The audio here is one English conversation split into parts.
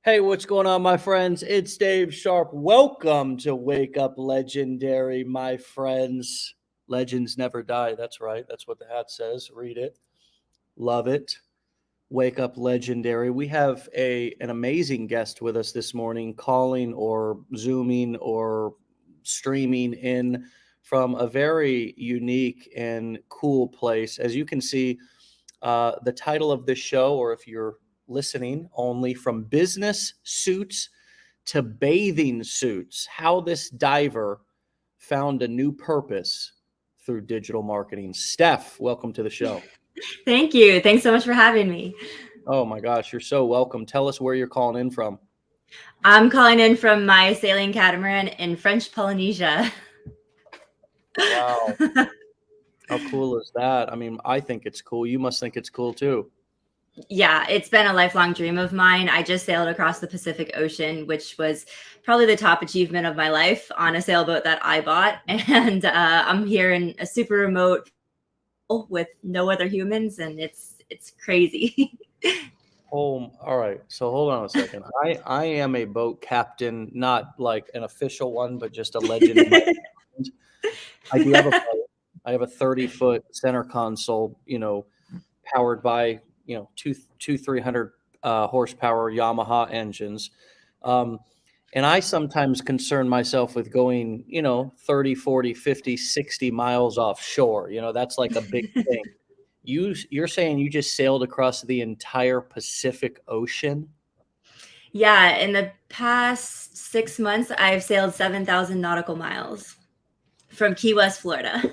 Hey, what's going on, my friends? It's Dave Sharpe. Welcome to Wake Up Legendary, my friends. Legends never die. That's right. That's what the hat says. Read it. Love it. Wake Up Legendary. We have an amazing guest with us this morning, calling or zooming or streaming in from a very unique and cool place. As you can see, the title of this show, or if you're listening only, from business suits to bathing suits, how this diver found a new purpose through digital marketing. Steph, welcome to the show. Thank you. Thanks so much for having me. Oh my gosh, you're so welcome. Tell us where you're calling in from. I'm calling in from my sailing catamaran in French Polynesia. Wow. How cool is that? I mean, I think it's cool. You must think it's cool too. Yeah, it's been a lifelong dream of mine. I just sailed across the Pacific Ocean, which was probably the top achievement of my life on a sailboat that I bought. And I'm here in a super remote with no other humans, and it's crazy. Oh, all right. So hold on a second. I am a boat captain, not like an official one, but just a legend in my mind. I do have a boat. I have a 30-foot center console, powered by, two 300 horsepower Yamaha engines. Um, and I sometimes concern myself with going, 30, 40, 50, 60 miles offshore. That's like a big thing. You're saying you just sailed across the entire Pacific Ocean? Yeah, in the past 6 months, I've sailed 7,000 nautical miles from Key West, Florida.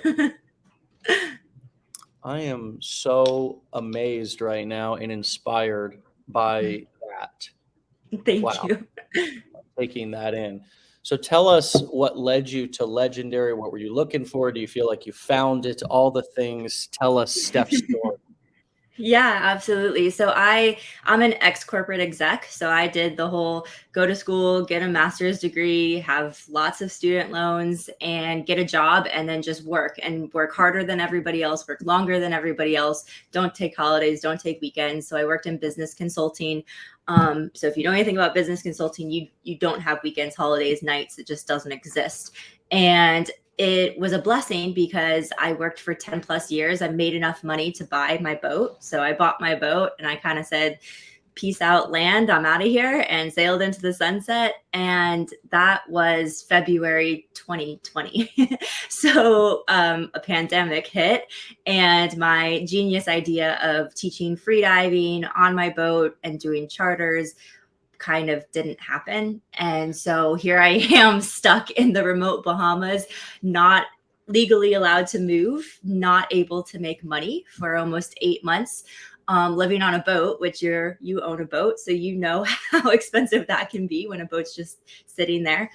I am so amazed right now and inspired by that. Thank Wow, you. taking that in. So tell us what led you to Legendary. What were you looking for? Do you feel like you found it? All the things. Tell us Steph's story. Yeah, absolutely. So I'm an ex-corporate exec. So I did the whole go to school, get a master's degree, have lots of student loans, and get a job, and then just work and work harder than everybody else, work longer than everybody else, don't take holidays, don't take weekends. So I worked in business consulting. So if you know anything about business consulting, you don't have weekends, holidays, nights. It just doesn't exist. And it was a blessing because I worked for 10 plus years. I made enough money to buy my boat. So I bought my boat and I kind of said, peace out, land, I'm out of here, and sailed into the sunset. And that was February 2020. So a pandemic hit, and my genius idea of teaching freediving on my boat and doing charters kind of didn't happen. And so here I am stuck in the remote Bahamas, not legally allowed to move, not able to make money for almost 8 months, living on a boat, which you own a boat, so you know how expensive that can be when a boat's just sitting there.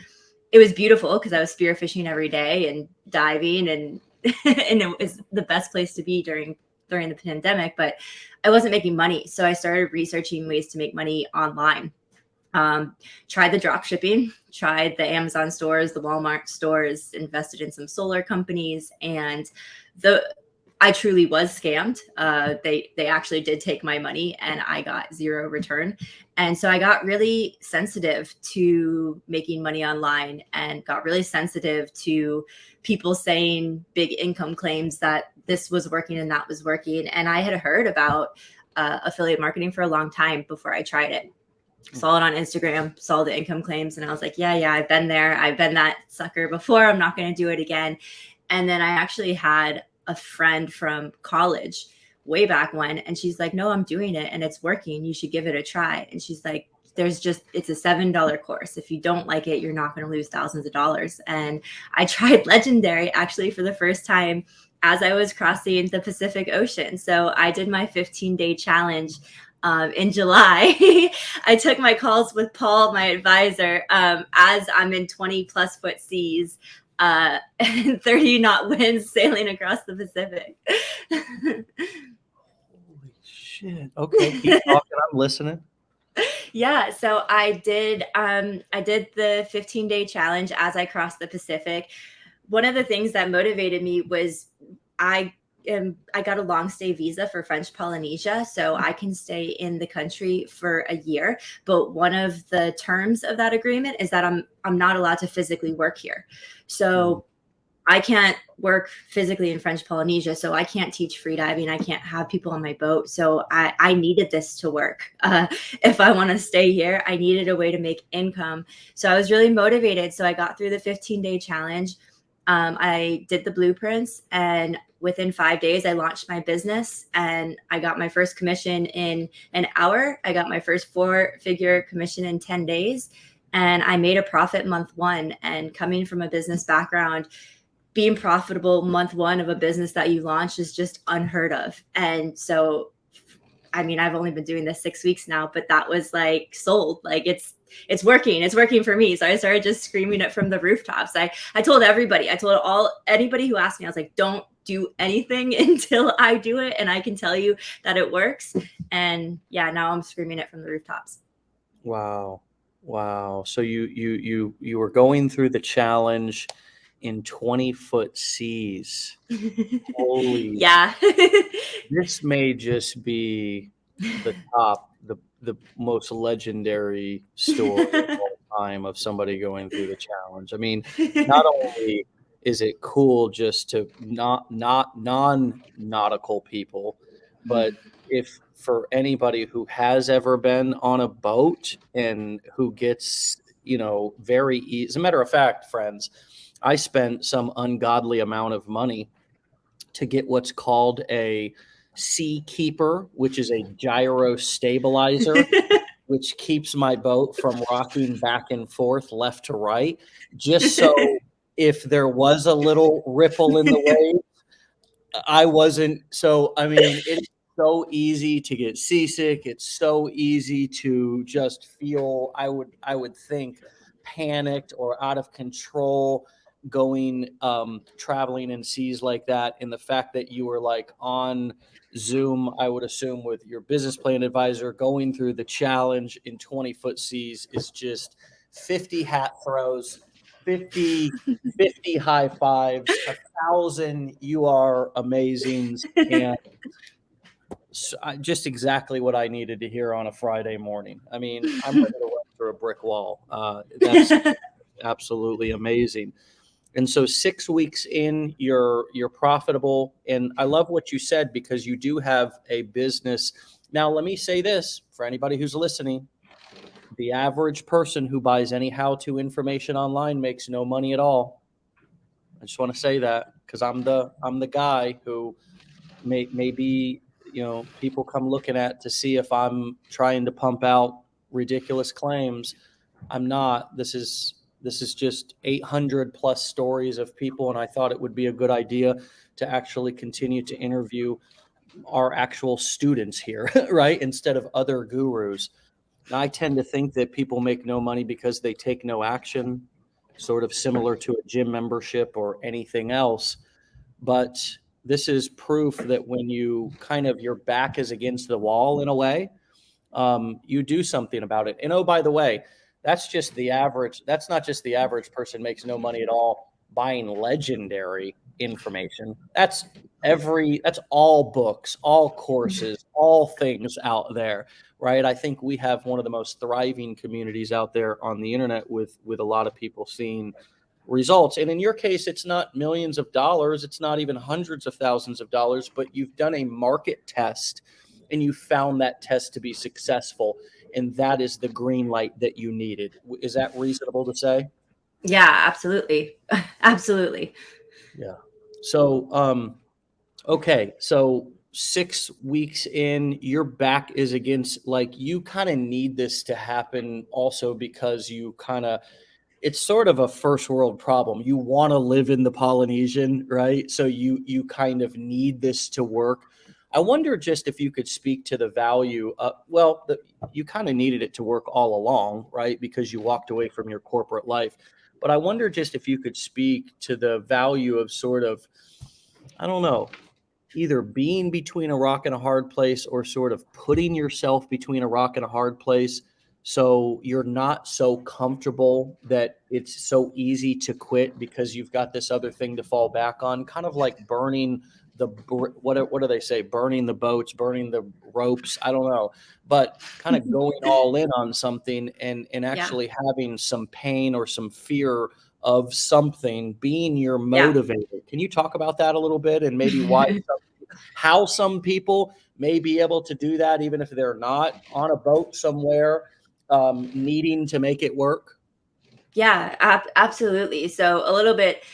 It was beautiful because I was spearfishing every day and diving, and and it was the best place to be during the pandemic, but I wasn't making money. So I started researching ways to make money online. Tried the drop shipping, tried the Amazon stores, the Walmart stores, invested in some solar companies, and I truly was scammed. They actually did take my money, and I got zero return. And so I got really sensitive to making money online, and got really sensitive to people saying big income claims that this was working and that was working. And I had heard about affiliate marketing for a long time before I tried it. Saw it on Instagram, saw the income claims, and I was like, yeah, I've been there. I've been that sucker before. I'm not going to do it again. And then I actually had a friend from college way back when, and she's like, no, I'm doing it and it's working. You should give it a try. And she's like, it's a $7 course. If you don't like it, you're not going to lose thousands of dollars. And I tried Legendary actually for the first time as I was crossing the Pacific Ocean. So I did my 15-day challenge in July. I took my calls with Paul, my advisor, as I'm in 20 plus foot seas, and 30 knot winds sailing across the Pacific. Holy shit. Okay, keep talking. I'm listening. Yeah, so I did the 15-day challenge as I crossed the Pacific. One of the things that motivated me was I I got a long stay visa for French Polynesia, so I can stay in the country for a year. But one of the terms of that agreement is that I'm not allowed to physically work here. So I can't work physically in French Polynesia, so I can't teach freediving. I can't have people on my boat. So I needed this to work. If I want to stay here, I needed a way to make income. So I was really motivated. So I got through the 15-day challenge. I did the blueprints, and within 5 days, I launched my business, and I got my first commission in an hour. I got my first 4-figure commission in 10 days, and I made a profit month 1. And coming from a business background, being profitable month 1 of a business that you launched is just unheard of. And so, I mean, I've only been doing this 6 weeks now, but that was like sold. Like it's working for me. So I started just screaming it from the rooftops. I told everybody, anybody who asked me, I was like, don't do anything until I do it. And I can tell you that it works. And yeah, now I'm screaming it from the rooftops. Wow. So you were going through the challenge in 20-foot seas. Holy, yeah. this may just be the top, the most legendary story of all time of somebody going through the challenge. I mean, not only is it cool just to not non-nautical people, but if for anybody who has ever been on a boat and who gets, very easy. As a matter of fact, friends, I spent some ungodly amount of money to get what's called a sea keeper, which is a gyro stabilizer, which keeps my boat from rocking back and forth left to right, just so if there was a little ripple in the wave, I wasn't. So, I mean, it's so easy to get seasick. It's so easy to just feel, I would think, panicked or out of control going traveling in seas like that. And the fact that you were like on Zoom, I would assume, with your business plan advisor going through the challenge in 20-foot seas is just 50 hat throws, 50 high fives, 1,000 you are amazing, and just exactly what I needed to hear on a Friday morning. I mean, I'm ready to run through a brick wall. That's absolutely amazing. And so 6 weeks in, you're profitable. And I love what you said, because you do have a business. Now, let me say this for anybody who's listening. The average person who buys any how-to information online makes no money at all. I just want to say that, because I'm the guy who maybe people come looking at to see if I'm trying to pump out ridiculous claims. I'm not. This is just 800 plus stories of people, and I thought it would be a good idea to actually continue to interview our actual students here, right, instead of other gurus. I tend to think that people make no money because they take no action, sort of similar to a gym membership or anything else. But this is proof that when you your back is against the wall in a way, you do something about it. And oh, by the way, that's just the average. That's not just the average person makes no money at all buying legendary information. That's all books, all courses, all things out there, right? I think we have one of the most thriving communities out there on the internet with a lot of people seeing results. And in your case, it's not millions of dollars. It's not even hundreds of thousands of dollars, but you've done a market test and you found that test to be successful. And that is the green light that you needed. Is that reasonable to say? Yeah, absolutely. Absolutely. Yeah. So, okay. So 6 weeks in, your back is against, like, you kind of need this to happen also because it's sort of a first world problem. You want to live in the Polynesian, right? So you kind of need this to work. I wonder just if you could speak to the value of, you kind of needed it to work all along, right? Because you walked away from your corporate life. But I wonder just if you could speak to the value of sort of, I don't know, either being between a rock and a hard place or sort of putting yourself between a rock and a hard place. So you're not so comfortable that it's so easy to quit because you've got this other thing to fall back on, kind of like burning what do they say? Burning the boats, burning the ropes. I don't know, but kind of going all in on something and actually having some pain or some fear of something being your motivator. Can you talk about that a little bit and maybe how some people may be able to do that even if they're not on a boat somewhere, needing to make it work? Yeah, absolutely. So a little bit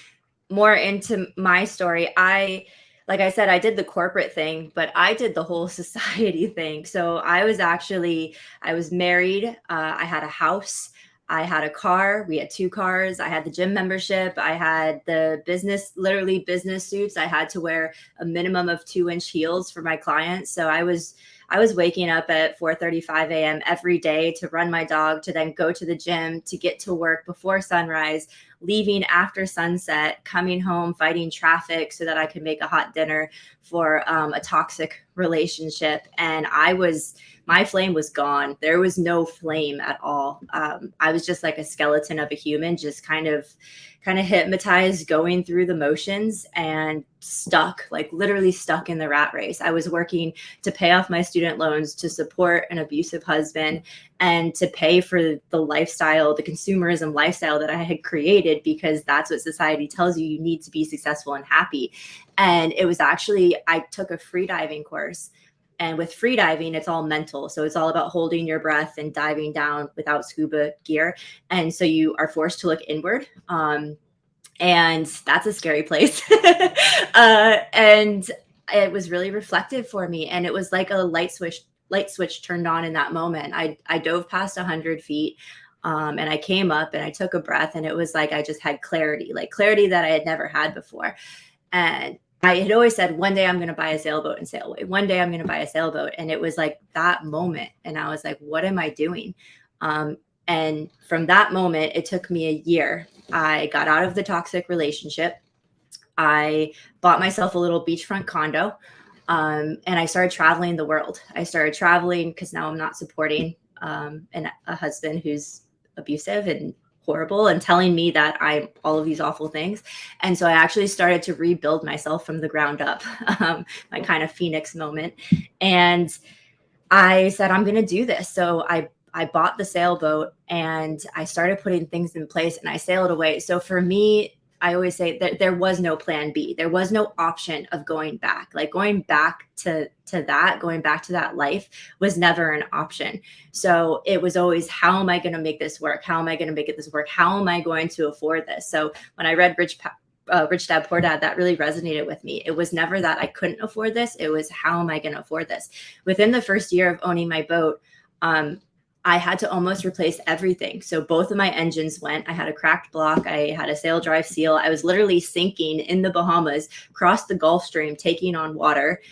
more into my story. Like I said, I did the corporate thing, but I did the whole society thing. So I was married. I had a house. I had a car. We had 2 cars. I had the gym membership. I had the literally business suits. I had to wear a minimum of 2-inch heels for my clients. So I was waking up at 4:35 a.m. every day to run my dog, to then go to the gym, to get to work before sunrise, leaving after sunset, coming home, fighting traffic so that I could make a hot dinner for a toxic relationship. And my flame was gone. There was no flame at all. I was just like a skeleton of a human, just kind of hypnotized, going through the motions and stuck, like literally stuck in the rat race. I was working to pay off my student loans, to support an abusive husband, and to pay for the lifestyle, the consumerism lifestyle that I had created, because that's what society tells you need to be successful and happy. And it was actually, I took a freediving course. And with freediving, it's all mental. So it's all about holding your breath and diving down without scuba gear. And so you are forced to look inward. And that's a scary place. And it was really reflective for me. And it was like a light switch turned on in that moment. I dove past 100 feet. And I came up and I took a breath, and it was like I just had clarity that I had never had before. And I had always said, one day I'm going to buy a sailboat and sail away. One day I'm going to buy a sailboat. And it was like that moment. And I was like, what am I doing? And from that moment, it took me a year. I got out of the toxic relationship. I bought myself a little beachfront condo. And I started traveling the world. I started traveling because now I'm not supporting a husband who's abusive and horrible and telling me that I'm all of these awful things. And so I actually started to rebuild myself from the ground up, my kind of Phoenix moment. And I said, I'm going to do this. So I bought the sailboat and I started putting things in place, and I sailed away. So for me, I always say that there was no plan B. There was no option of going back. Like going back to that life was never an option. So it was always, how am I going to make this work? How am I going to make this work? How am I going to afford this? So when I read Rich Dad Poor Dad, that really resonated with me. It was never that I couldn't afford this. It was, how am I going to afford this? Within the first year of owning my boat, I had to almost replace everything. So both of my engines went. I had a cracked block. I had a sail drive seal. I was literally sinking in the Bahamas, crossed the Gulf Stream, taking on water.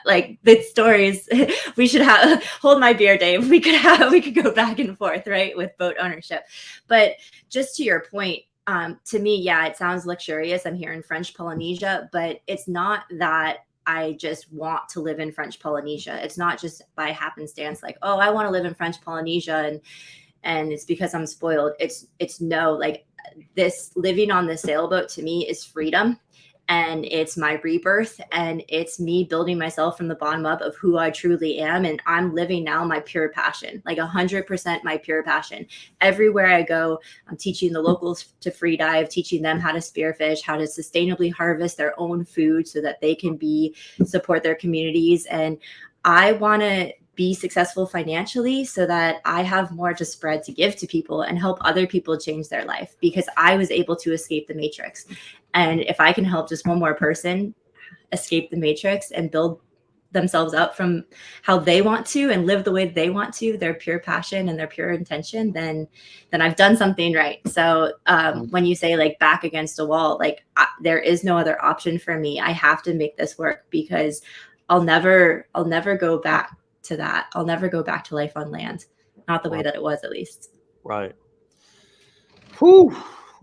Like the stories, we should hold my beer, Dave. We could go back and forth, right, with boat ownership. But just to your point, to me, yeah, it sounds luxurious. I'm here in French Polynesia, but it's not that I just want to live in French Polynesia. It's not just by happenstance, like, oh, I want to live in French Polynesia and it's because I'm spoiled. It's no, like, this living on the sailboat to me is freedom, and it's my rebirth, and it's me building myself from the bottom up of who I truly am. And I'm living now my pure passion, like 100% my pure passion. Everywhere I go, I'm teaching the locals to free dive, teaching them how to spearfish, how to sustainably harvest their own food so that they can support their communities. And I want to be successful financially so that I have more to spread, to give to people and help other people change their life, because I was able to escape the matrix. And if I can help just one more person escape the matrix and build themselves up from how they want to and live the way they want to, their pure passion and their pure intention, then I've done something right. So when you say like back against a wall, like there is no other option for me. I have to make this work, because I'll never go back to that. I'll never go back to life on land. Not the way that it was, at least. Right. Whew.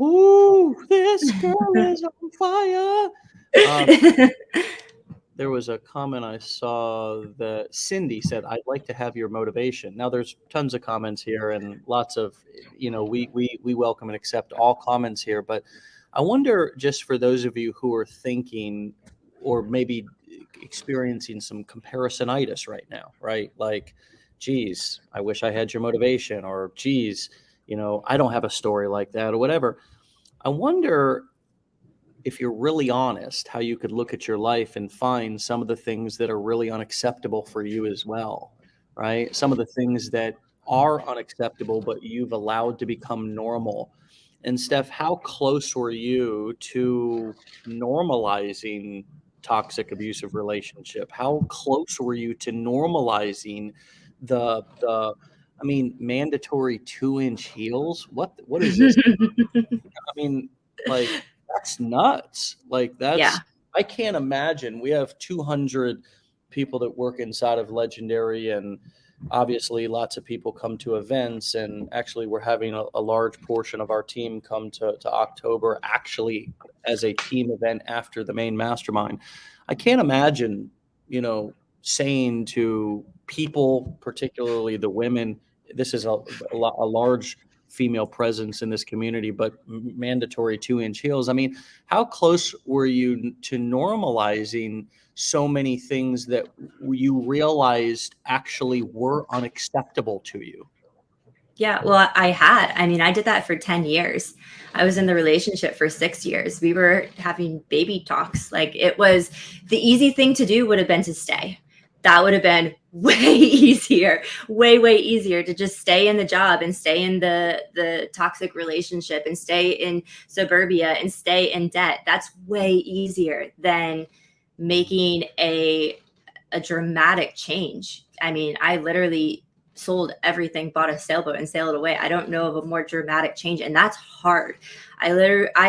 Ooh, this girl is on fire. There was a comment I saw that Cindy said, I'd like to have your motivation. Now there's tons of comments here and lots of, we welcome and accept all comments here, but I wonder, just for those of you who are thinking or maybe experiencing some comparisonitis right now, right? Like, geez, I wish I had your motivation, or geez, I don't have a story like that, or whatever. I wonder if you're really honest, how you could look at your life and find some of the things that are really unacceptable for you as well, right? Some of the things that are unacceptable, but you've allowed to become normal. And Steph, how close were you to normalizing toxic abusive relationship? How close were you to normalizing mandatory 2-inch heels? What is this? I mean, like, that's nuts. Like, Yeah. I can't imagine. We have 200 people that work inside of Legendary, and obviously lots of people come to events. And actually, we're having a large portion of our team come to October, actually, as a team event after the main mastermind. I can't imagine, saying to people, particularly the women, this is a large female presence in this community, but mandatory 2-inch heels. I mean, how close were you to normalizing so many things that you realized actually were unacceptable to you? Yeah, well, I mean, I did that for 10 years. I was in the relationship for 6 years. We were having baby talks. Like, it was the easy thing to do would have been to stay. That would have been way easier, way easier to just stay in the job and stay in the toxic relationship and stay in suburbia and stay in debt. That's way easier than making a dramatic change. I mean, I literally sold everything, bought a sailboat, and sailed away. I don't know of a more dramatic change, and that's hard. I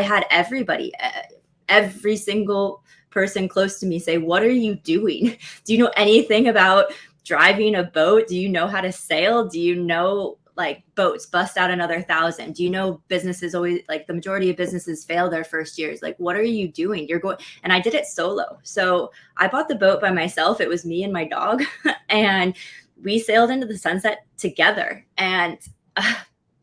had everybody, every single person close to me say, "What are you doing? Do you know anything about driving a boat? Do you know how to sail? Do you know, like, boats bust out another 1,000? Do you know businesses always, like, the majority of businesses fail their first years? Like, what are you doing? You're going." And I did it solo. So I bought the boat by myself. It was me and my dog, and we sailed into the sunset together. And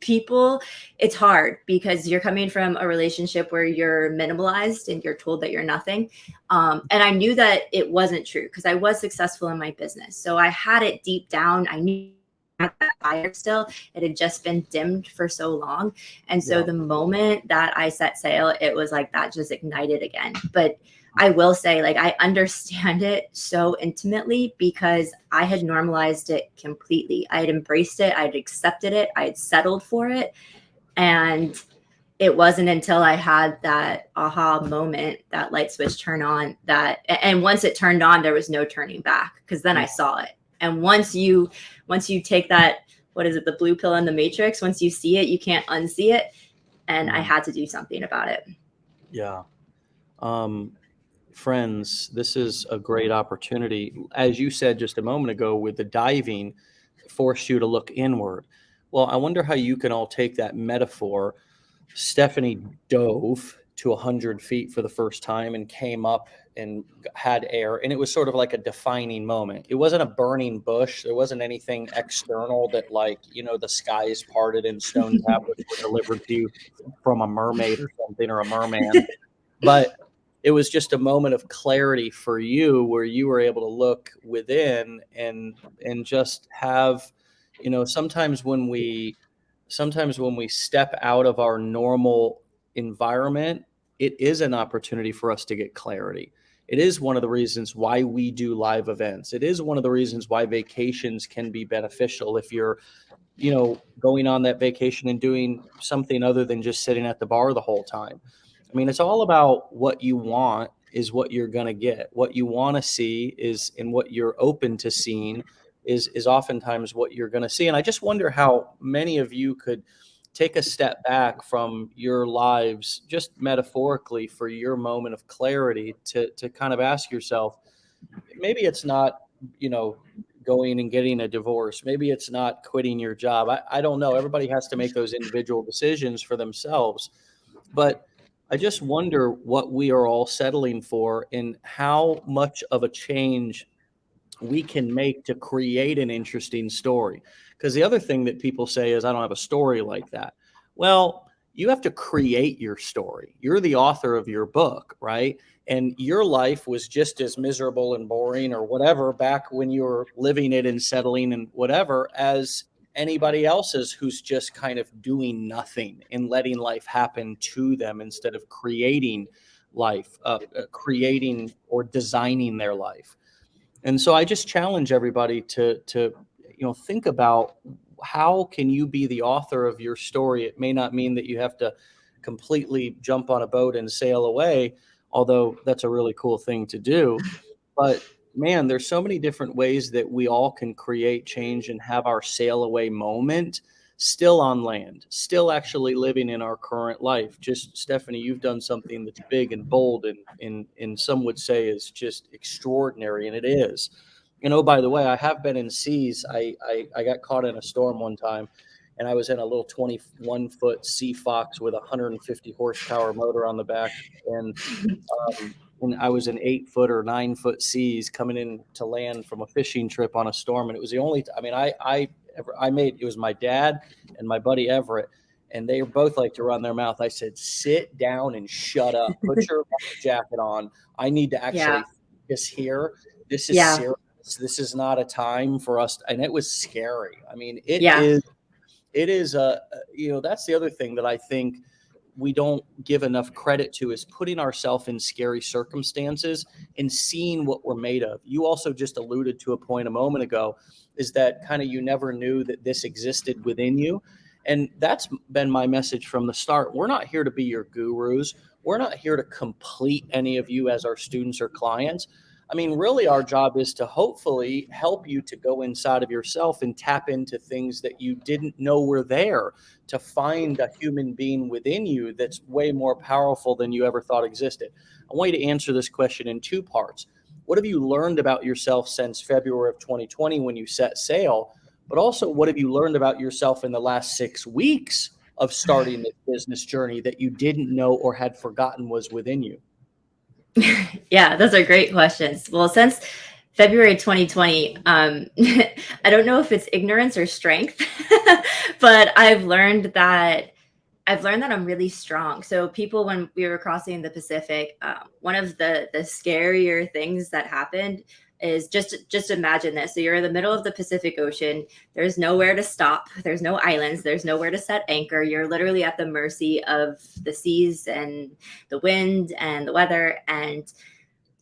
people, it's hard because you're coming from a relationship where you're minimalized and you're told that you're nothing. And I knew that it wasn't true because I was successful in my business. So I had it deep down. I knew that fire still. It had just been dimmed for so long. And so the moment that I set sail, it was like that just ignited again. But I will say, like, I understand it so intimately because I had normalized it completely. I had embraced it. I had accepted it. I had settled for it. And it wasn't until I had that aha moment, that light switch turn on, and once it turned on, there was no turning back because then I saw it. And once you take that, what is it, the blue pill in the Matrix, once you see it, you can't unsee it. And I had to do something about it. Yeah. Friends, this is a great opportunity. As you said just a moment ago, with the diving, forced you to look inward. Well, I wonder how you can all take that metaphor. Stephanie dove to 100 feet for the first time and came up and had air. And it was sort of like a defining moment. It wasn't a burning bush. There wasn't anything external that, like, the skies parted and stone tablets were delivered to you from a mermaid or something, or a merman. But it was just a moment of clarity for you where you were able to look within and just have, sometimes when we step out of our normal environment, it is an opportunity for us to get clarity. It is one of the reasons why we do live events. It is one of the reasons why vacations can be beneficial if you're, going on that vacation and doing something other than just sitting at the bar the whole time. I mean, it's all about what you want is what you're going to get. What you want to see is, and what you're open to seeing is oftentimes what you're going to see. And I just wonder how many of you could take a step back from your lives, just metaphorically, for your moment of clarity to kind of ask yourself, maybe it's not, going and getting a divorce. Maybe it's not quitting your job. I don't know. Everybody has to make those individual decisions for themselves. But I just wonder what we are all settling for and how much of a change we can make to create an interesting story. Because the other thing that people say is, I don't have a story like that. Well, you have to create your story. You're the author of your book, right? And your life was just as miserable and boring or whatever back when you were living it and settling and whatever as anybody else's who's just kind of doing nothing and letting life happen to them instead of creating life, creating or designing their life. And so I just challenge everybody to think about, how can you be the author of your story? It may not mean that you have to completely jump on a boat and sail away, although that's a really cool thing to do. But man, there's so many different ways that we all can create change and have our sail away moment still on land, still actually living in our current life. Just, Stephanie, you've done something that's big and bold and some would say is just extraordinary, and it is. By the way, I have been in seas. I got caught in a storm one time, and I was in a little 21-foot Sea Fox with a 150 horsepower motor on the back, and I was in 8-foot or 9-foot seas coming in to land from a fishing trip on a storm. And it was the only, it was my dad and my buddy Everett, and they were both like to run their mouth. I said, sit down and shut up. Put your life jacket on. I need to actually focus here. This is serious. This is not a time for us. And it was scary. I mean, it is that's the other thing that I think we don't give enough credit to, is putting ourselves in scary circumstances and seeing what we're made of. You also just alluded to a point a moment ago, is that kind of, you never knew that this existed within you. And that's been my message from the start. We're not here to be your gurus. We're not here to complete any of you as our students or clients. I mean, really, our job is to hopefully help you to go inside of yourself and tap into things that you didn't know were there, to find a human being within you that's way more powerful than you ever thought existed. I want you to answer this question in two parts. What have you learned about yourself since February of 2020 when you set sail? But also, what have you learned about yourself in the last 6 weeks of starting this business journey that you didn't know or had forgotten was within you? Yeah, those are great questions. Well, since February 2020, I don't know if it's ignorance or strength, but I've learned that I'm really strong. So people, when we were crossing the Pacific, one of the scarier things that happened is just imagine this. So you're in the middle of the Pacific Ocean. There's nowhere to stop. There's no islands. There's nowhere to set anchor. You're literally at the mercy of the seas and the wind and the weather. And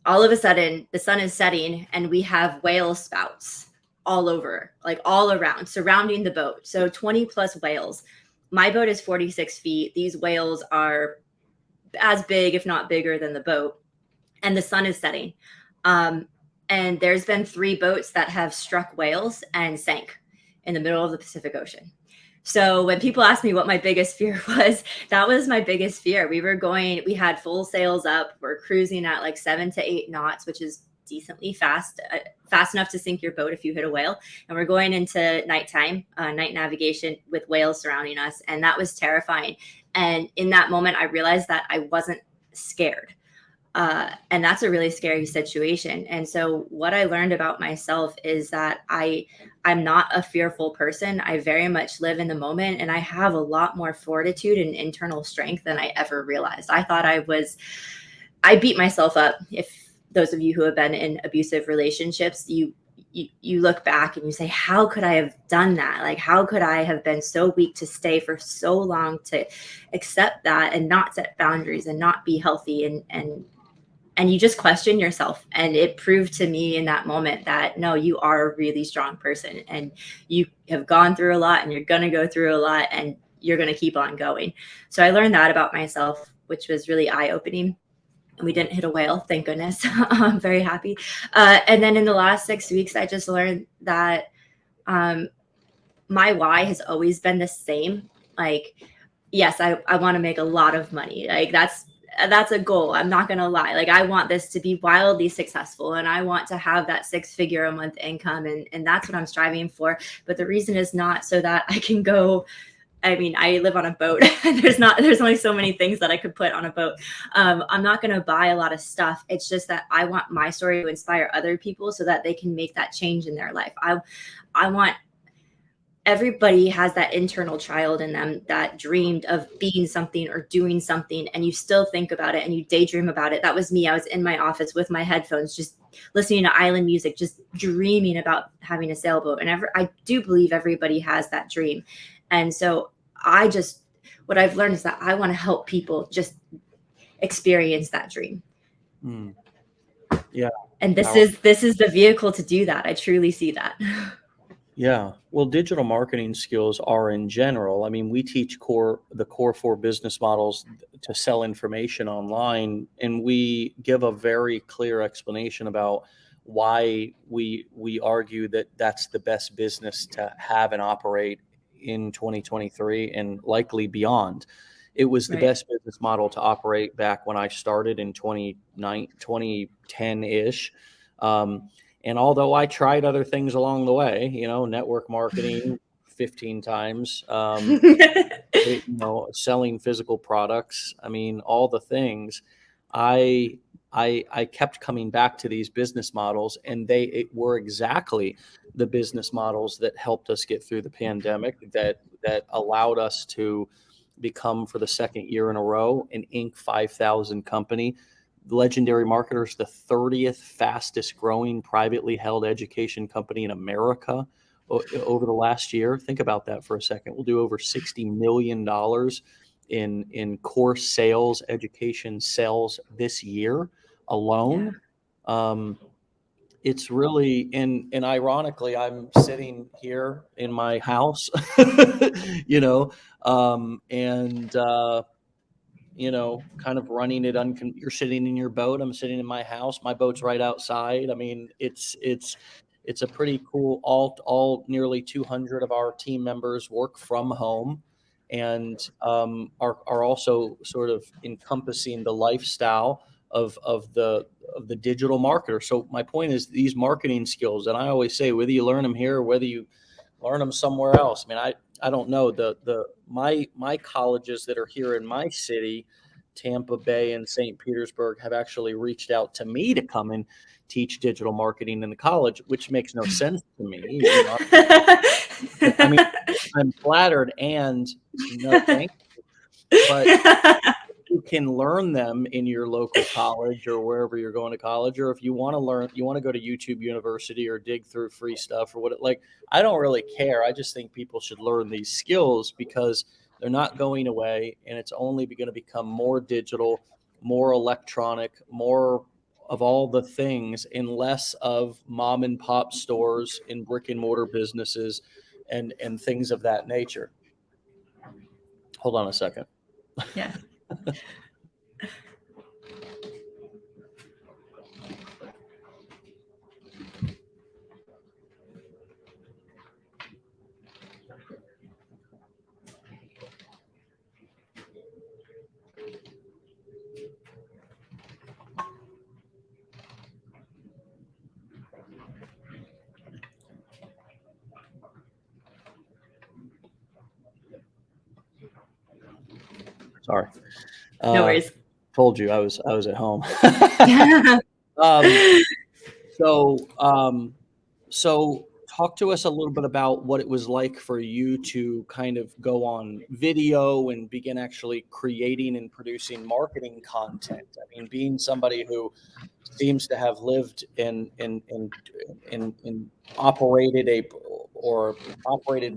all of a sudden, the sun is setting and we have whale spouts all over, like all around, surrounding the boat. So 20 plus whales. My boat is 46 feet. These whales are as big, if not bigger, than the boat. And the sun is setting. And there's been 3 boats that have struck whales and sank in the middle of the Pacific Ocean. So when people ask me what my biggest fear was, that was my biggest fear. We had full sails up. We're cruising at like 7 to 8 knots, which is decently fast enough to sink your boat if you hit a whale. And we're going into nighttime, night navigation with whales surrounding us. And that was terrifying. And in that moment, I realized that I wasn't scared. And that's a really scary situation. And so what I learned about myself is that I'm not a fearful person. I very much live in the moment, and I have a lot more fortitude and internal strength than I ever realized. I thought I beat myself up. If those of you who have been in abusive relationships, you look back and you say, how could I have done that? Like, how could I have been so weak to stay for so long, to accept that and not set boundaries and not be healthy? And you just question yourself. And it proved to me in that moment that, no, you are a really strong person, and you have gone through a lot, and you're going to go through a lot, and you're going to keep on going. So I learned that about myself, which was really eye-opening. And we didn't hit a whale, thank goodness. I'm very happy. And then in the last 6 weeks, I just learned that my why has always been the same. Like, yes, I want to make a lot of money. Like, that's a goal. I'm not going to lie. Like, I want this to be wildly successful, and I want to have that 6-figure a month income. And that's what I'm striving for. But the reason is not so that I can go, I mean, I live on a boat. There's only so many things that I could put on a boat. I'm not going to buy a lot of stuff. It's just that I want my story to inspire other people so that they can make that change in their life. everybody has that internal child in them that dreamed of being something or doing something, and you still think about it and you daydream about it. That was me. I was in my office with my headphones, just listening to island music, just dreaming about having a sailboat. And I do believe everybody has that dream. And so what I've learned is that I want to help people just experience that dream. Yeah. And this is the vehicle to do that. I truly see that. Yeah. Well, digital marketing skills are in general. I mean, we teach the core 4 business models to sell information online, and we give a very clear explanation about why we argue that that's the best business to have and operate in 2023 and likely beyond. It was the Right. best business model to operate back when I started in 2010-ish. And although I tried other things along the way, network marketing 15 times, selling physical products, I mean, all the things, I kept coming back to these business models, and they were exactly the business models that helped us get through the pandemic, that allowed us to become, for the second year in a row, an Inc. 5000 company. Legendary Marketers, the 30th fastest growing privately held education company in America over the last year. Think about that for a second. We'll do over $60 million in course sales, education sales this year alone. Yeah. It's really, and ironically, I'm sitting here in my house, kind of running it. You're sitting in your boat. I'm sitting in my house. My boat's right outside. I mean, it's a pretty cool. All nearly 200 of our team members work from home, and are also sort of encompassing the lifestyle of the digital marketer. So my point is, these marketing skills, and I always say, whether you learn them here or whether you learn them somewhere else. I mean, I don't know, my colleges that are here in my city, Tampa Bay and St. Petersburg, have actually reached out to me to come and teach digital marketing in the college, which makes no sense to me. I mean, I'm flattered, and no thank you, but you can learn them in your local college or wherever you're going to college. Or if you want to go to YouTube University or dig through free stuff or I don't really care. I just think people should learn these skills because they're not going away, and it's only going to become more digital, more electronic, more of all the things, and less of mom and pop stores in brick and mortar businesses and things of that nature. Hold on a second. Yeah. Sorry. No worries. Told you I was at home. So talk to us a little bit about what it was like for you to kind of go on video and begin actually creating and producing marketing content. I mean, being somebody who seems to have lived and operated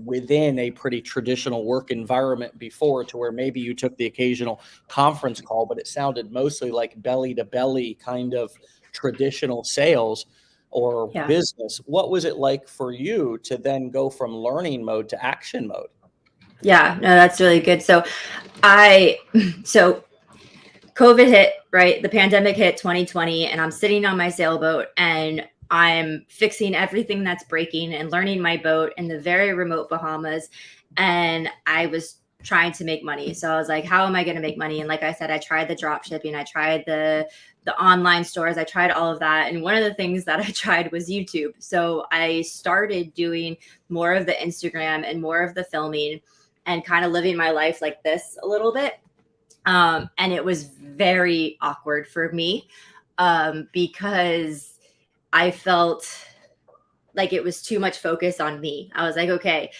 within a pretty traditional work environment before, to where maybe you took the occasional conference call, but it sounded mostly like belly to belly kind of traditional sales or business. What was it like for you to then go from learning mode to action mode? Yeah, no, that's really good. So COVID hit, right? The pandemic hit 2020, and I'm sitting on my sailboat and I'm fixing everything that's breaking and learning my boat in the very remote Bahamas. And I was trying to make money. So I was like, how am I going to make money? And like I said, I tried the drop shipping, I tried the online stores, I tried all of that. And one of the things that I tried was YouTube. So I started doing more of the Instagram and more of the filming and kind of living my life like this a little bit. And it was very awkward for me because I felt like it was too much focus on me. I was like, okay,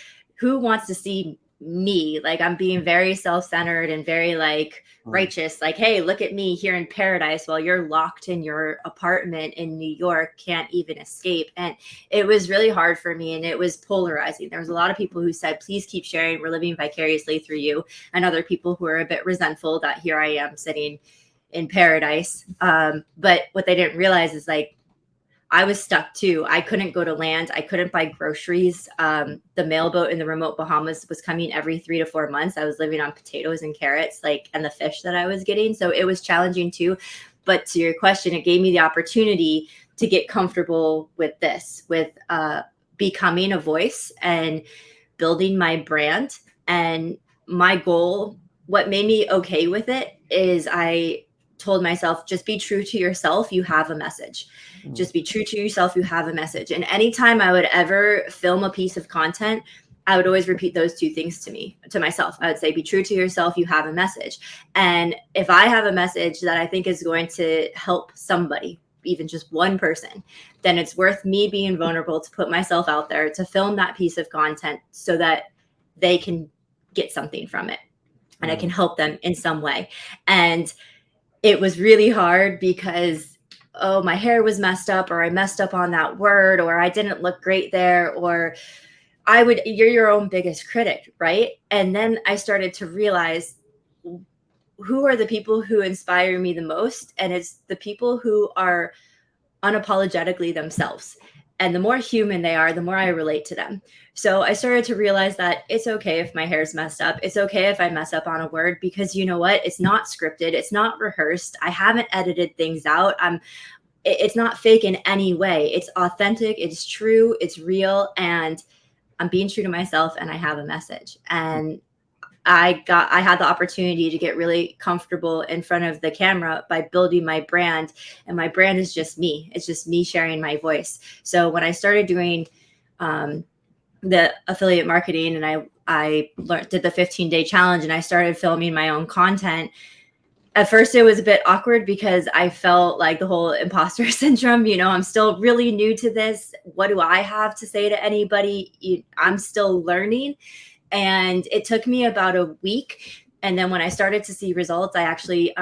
who wants to see me? Like, I'm being very self-centered and very like righteous, like, hey, look at me here in paradise while you're locked in your apartment in New York, can't even escape. And it was really hard for me, and it was polarizing. There was a lot of people who said, please keep sharing, we're living vicariously through you, and other people who are a bit resentful that here I am sitting in paradise. But what they didn't realize is, like, I was stuck too. I couldn't go to land. I couldn't buy groceries. The mailboat in the remote Bahamas was coming every 3 to 4 months. I was living on potatoes and carrots, like, and the fish that I was getting. So it was challenging too. But to your question, it gave me the opportunity to get comfortable with this, with becoming a voice and building my brand. And my goal, what made me okay with it, is I told myself, just be true to yourself. You have a message. Just be true to yourself. You have a message. And anytime I would ever film a piece of content, I would always repeat those two things to myself. I would say, be true to yourself. You have a message. And if I have a message that I think is going to help somebody, even just one person, then it's worth me being vulnerable to put myself out there, to film that piece of content so that they can get something from it and I can help them in some way. And it was really hard because, oh, my hair was messed up, or I messed up on that word, or I didn't look great there, or you're your own biggest critic, right? And then I started to realize, who are the people who inspire me the most? And it's the people who are unapologetically themselves. And the more human they are, the more I relate to them. So I started to realize that it's okay if my hair's messed up. It's okay if I mess up on a word, because you know what? It's not scripted. It's not rehearsed. I haven't edited things out. It's not fake in any way. It's authentic. It's true. It's real. And I'm being true to myself, and I have a message. And I had the opportunity to get really comfortable in front of the camera by building my brand. And my brand is just me. It's just me sharing my voice. So when I started doing the affiliate marketing, and I did the 15-day challenge, and I started filming my own content, at first it was a bit awkward because I felt like the whole imposter syndrome. I'm still really new to this. What do I have to say to anybody? I'm still learning. And it took me about a week. And then when I started to see results, I actually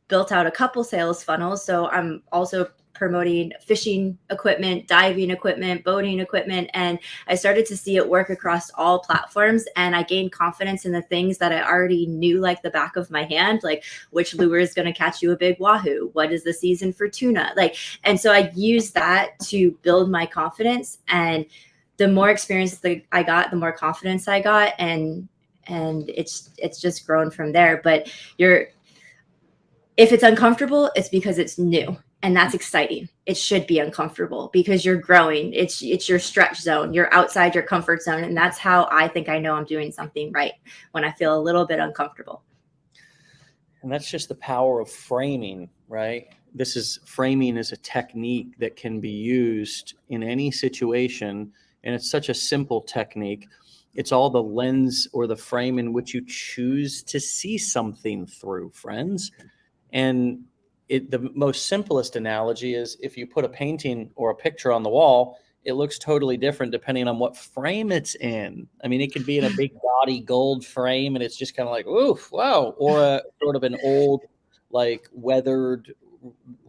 built out a couple sales funnels. So I'm also promoting fishing equipment, diving equipment, boating equipment. And I started to see it work across all platforms. And I gained confidence in the things that I already knew like the back of my hand, like which lure is going to catch you a big wahoo? What is the season for tuna? And so I used that to build my confidence. And the more experience that I got, the more confidence I got. And it's just grown from there. But if it's uncomfortable, it's because it's new. And that's exciting. It should be uncomfortable because you're growing. It's your stretch zone. You're outside your comfort zone. And that's how I think I know I'm doing something right, when I feel a little bit uncomfortable. And that's just the power of framing, right? Framing is a technique that can be used in any situation. And it's such a simple technique. It's all the lens or the frame in which you choose to see something through, friends. And the most simplest analogy is, if you put a painting or a picture on the wall, it looks totally different depending on what frame it's in. I mean, it could be in a big gaudy gold frame and it's just kind of like, oof, wow. Or a sort of an old, like weathered,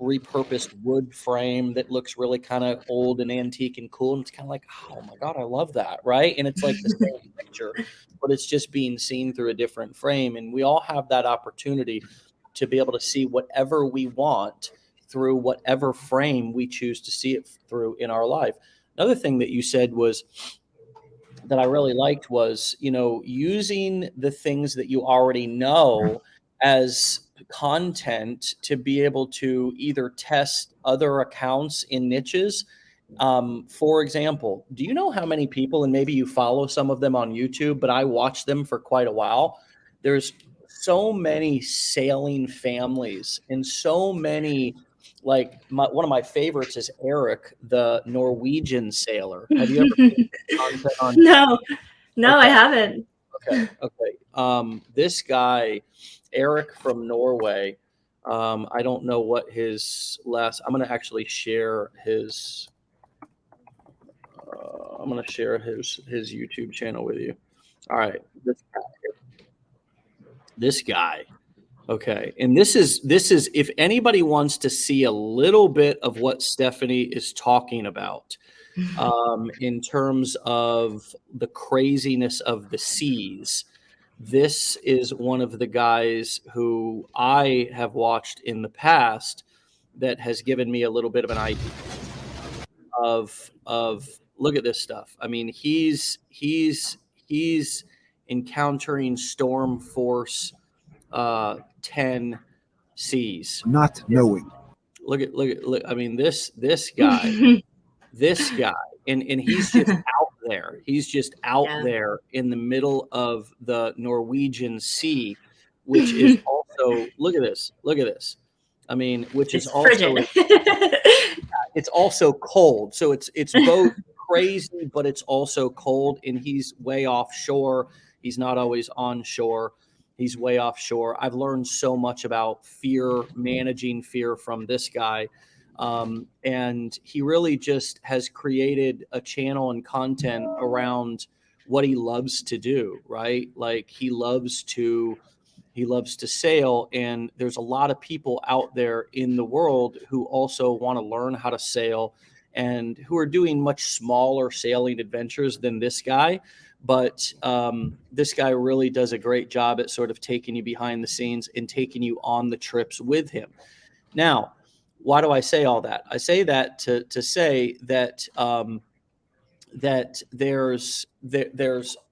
repurposed wood frame that looks really kind of old and antique and cool. And it's kind of like, oh my God, I love that. Right. And it's like the same picture, but it's just being seen through a different frame. And we all have that opportunity to be able to see whatever we want through whatever frame we choose to see it through in our life. Another thing that you said was that I really liked was, using the things that you already know as content to be able to either test other accounts in niches. For example, do you know how many people, and maybe you follow some of them on YouTube, but I watch them for quite a while. There's so many sailing families and so many, like one of my favorites is Eric, the Norwegian sailor. Have you ever seen content on? No, Okay. I haven't. Okay. This guy, Eric from Norway, I don't know what his I'm going to actually share his, gonna share his YouTube channel with you. All right, this guy. Okay, and this is if anybody wants to see a little bit of what Stephanie is talking about, in terms of the craziness of the seas. This is one of the guys who I have watched in the past that has given me a little bit of an idea of look at this stuff. I mean, he's encountering storm force 10 seas. Not knowing. Look. I mean, this guy, and he's just out there. He's just out there in the middle of the Norwegian Sea, which is also look at this. I mean, which is also it's also cold. So it's both crazy, but it's also cold. And he's way offshore. He's not always on shore. He's way offshore. I've learned so much about fear, managing fear from this guy. And he really just has created a channel and content around what he loves to do, right? Like he loves to sail, and there's a lot of people out there in the world who also want to learn how to sail and who are doing much smaller sailing adventures than this guy. But this guy really does a great job at sort of taking you behind the scenes and taking you on the trips with him. Now, why do I say all that? I say that to say that that there's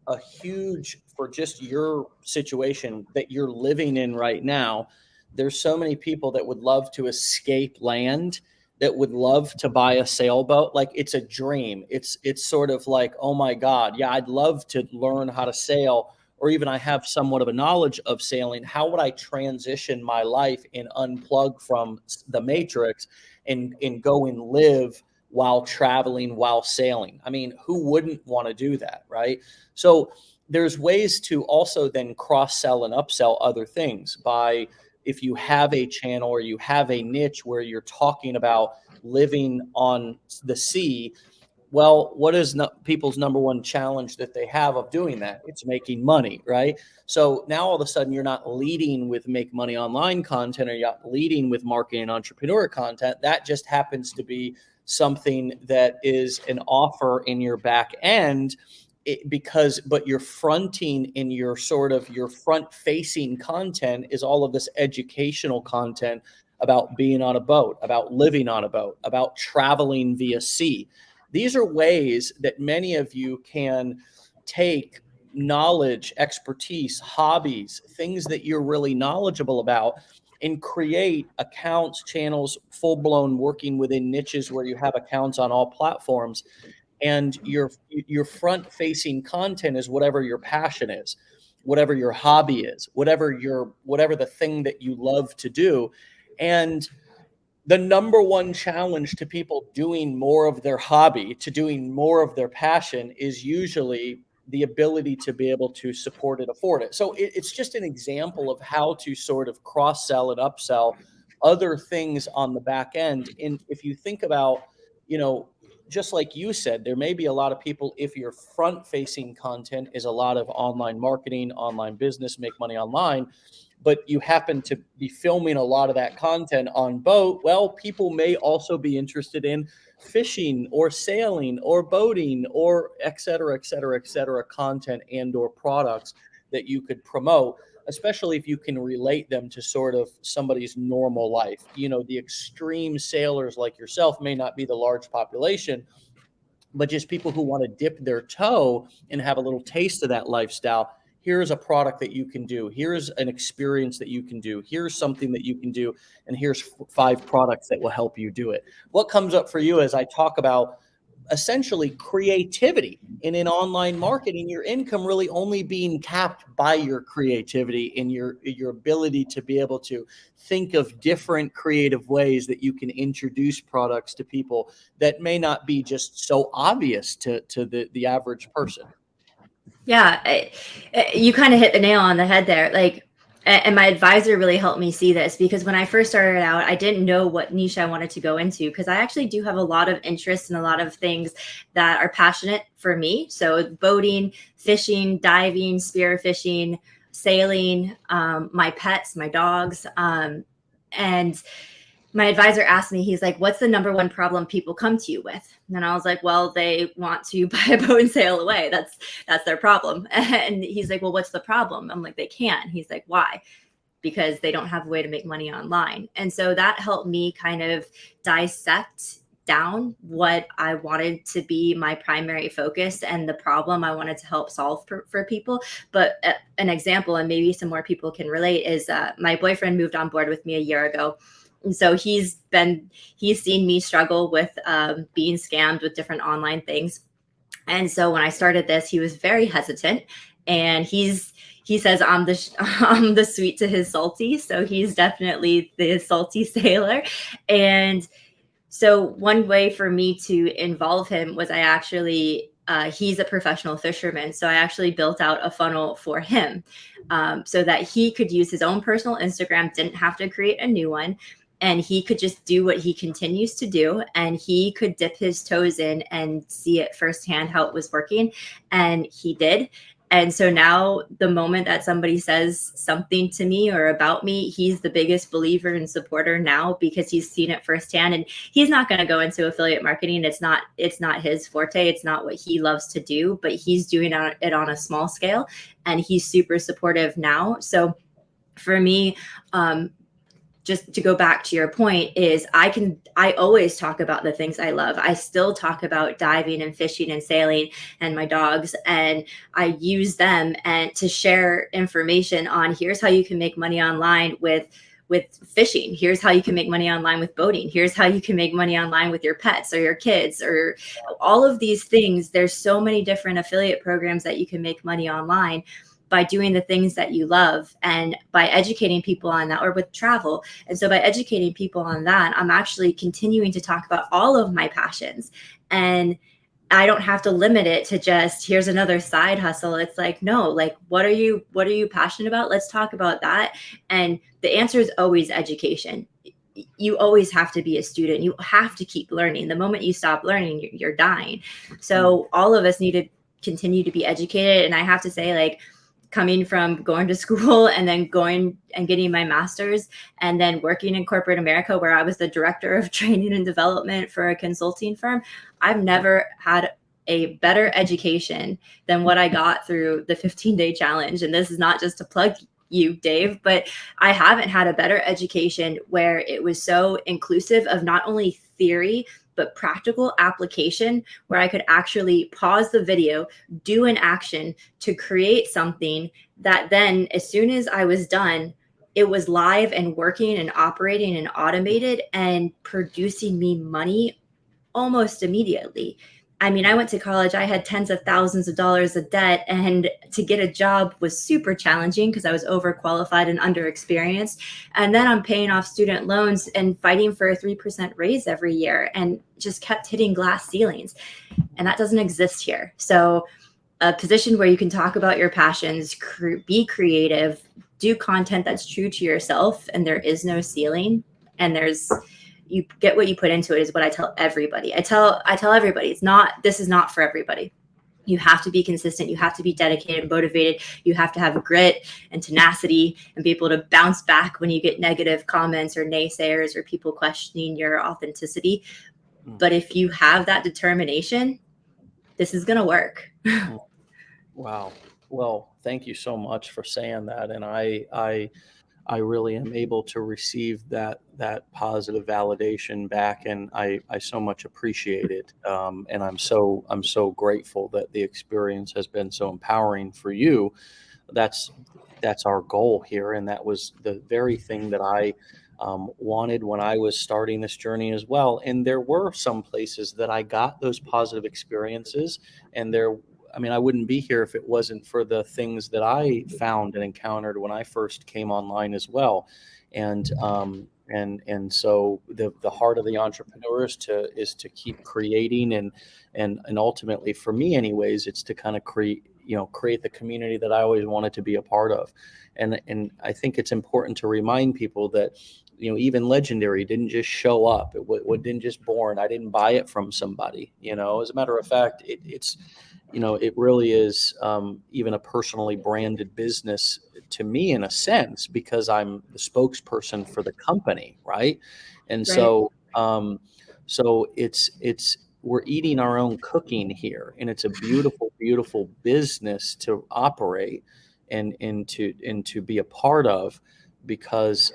a huge, for just your situation that you're living in right now, there's so many people that would love to escape land, that would love to buy a sailboat. Like it's a dream. It's sort of like, oh my God, yeah, I'd love to learn how to sail, or even I have somewhat of a knowledge of sailing. How would I transition my life and unplug from the matrix and go and live while traveling, while sailing? I mean, who wouldn't want to do that, right? So there's ways to also then cross-sell and upsell other things by, if you have a channel or you have a niche where you're talking about living on the sea, well, what is people's number one challenge that they have of doing that? It's making money, right? So now all of a sudden you're not leading with make money online content, or you're not leading with marketing and entrepreneur content. That just happens to be something that is an offer in your back end, but your fronting in your your front facing content is all of this educational content about being on a boat, about living on a boat, about traveling via sea. These are ways that many of you can take knowledge, expertise, hobbies, things that you're really knowledgeable about, and create accounts, channels, full-blown working within niches where you have accounts on all platforms. And your front-facing content is whatever your passion is, whatever your hobby is, whatever the thing that you love to do. And the number one challenge to people doing more of their hobby, to doing more of their passion, is usually the ability to be able to support it, afford it. So it's just an example of how to sort of cross-sell and upsell other things on the back end. And if you think about, just like you said, there may be a lot of people, if your front-facing content is a lot of online marketing, online business, make money online, but you happen to be filming a lot of that content on boat, well, people may also be interested in fishing or sailing or boating or et cetera, content and or products that you could promote, especially if you can relate them to sort of somebody's normal life. The extreme sailors like yourself may not be the large population, but just people who want to dip their toe and have a little taste of that lifestyle. Here's a product that you can do. Here's an experience that you can do. Here's something that you can do. And here's 5 products that will help you do it. What comes up for you as I talk about essentially creativity, and in online marketing, your income really only being capped by your creativity and your ability to be able to think of different creative ways that you can introduce products to people that may not be just so obvious to the average person. Yeah, you kind of hit the nail on the head there. Like, And my advisor really helped me see this, because when I first started out, I didn't know what niche I wanted to go into, because I actually do have a lot of interest in a lot of things that are passionate for me. So boating, fishing, diving, spear fishing, sailing, my pets, my dogs. And my advisor asked me, he's like, what's the number one problem people come to you with? And I was like, well, they want to buy a boat and sail away. That's their problem. And he's like, well, what's the problem? I'm like, they can't. He's like, why? Because they don't have a way to make money online. And so that helped me kind of dissect down what I wanted to be my primary focus and the problem I wanted to help solve for people. But an example, and maybe some more people can relate, is my boyfriend moved on board with me a year ago. And so he's seen me struggle with being scammed with different online things. And so when I started this, he was very hesitant, and he says I'm the sweet to his salty. So he's definitely the salty sailor. And so one way for me to involve him was I actually he's a professional fisherman. So I actually built out a funnel for him so that he could use his own personal Instagram, didn't have to create a new one. And he could just do what he continues to do, and he could dip his toes in and see it firsthand how it was working. And he did. And so now the moment that somebody says something to me or about me, he's the biggest believer and supporter now, because he's seen it firsthand. And he's not going to go into affiliate marketing. It's not his forte. It's not what he loves to do, but he's doing it on a small scale, and he's super supportive now. So for me, just to go back to your point, is I always talk about the things I love. I still talk about diving and fishing and sailing and my dogs, and I use them and to share information on, here's how you can make money online with fishing. Here's how you can make money online with boating. Here's how you can make money online with your pets or your kids or all of these things. There's so many different affiliate programs that you can make money online by doing the things that you love and by educating people on that, or with travel. And so by educating people on that, I'm actually continuing to talk about all of my passions. And I don't have to limit it to just, here's another side hustle. It's like, no, like, what are you passionate about? Let's talk about that. And the answer is always education. You always have to be a student. You have to keep learning. The moment you stop learning, you're dying. So all of us need to continue to be educated. And I have to say, like, coming from going to school and then going and getting my master's and then working in corporate America, where I was the director of training and development for a consulting firm, I've never had a better education than what I got through the 15-day challenge. And this is not just to plug you, Dave, but I haven't had a better education where it was so inclusive of not only theory, but practical application, where I could actually pause the video, do an action to create something that then, as soon as I was done, it was live and working and operating and automated and producing me money almost immediately. I mean, I went to college, I had tens of thousands of dollars of debt, and to get a job was super challenging because I was overqualified and underexperienced. And then I'm paying off student loans and fighting for a 3% raise every year, and just kept hitting glass ceilings. And that doesn't exist here. So a position where you can talk about your passions, be creative, do content that's true to yourself, and there is no ceiling, and you get what you put into it, is what I tell everybody. I tell everybody, this is not for everybody. You have to be consistent. You have to be dedicated and motivated. You have to have grit and tenacity and be able to bounce back when you get negative comments or naysayers or people questioning your authenticity. But if you have that determination, this is going to work. Wow. Well, thank you so much for saying that. And I really am able to receive that positive validation back, and I so much appreciate it. And I'm so grateful that the experience has been so empowering for you. That's our goal here, and that was the very thing that I wanted when I was starting this journey as well. And there were some places that I got those positive experiences, and I wouldn't be here if it wasn't for the things that I found and encountered when I first came online as well. And so the heart of the entrepreneur is to keep creating, and ultimately, for me anyways, it's to kind of create the community that I always wanted to be a part of. And I think it's important to remind people that, even Legendary didn't just show up. It didn't just born. I didn't buy it from somebody. As a matter of fact, it's it really is even a personally branded business to me in a sense, because I'm the spokesperson for the company, right? And Right. so it's we're eating our own cooking here, and it's a beautiful, beautiful business to operate and to be a part of, because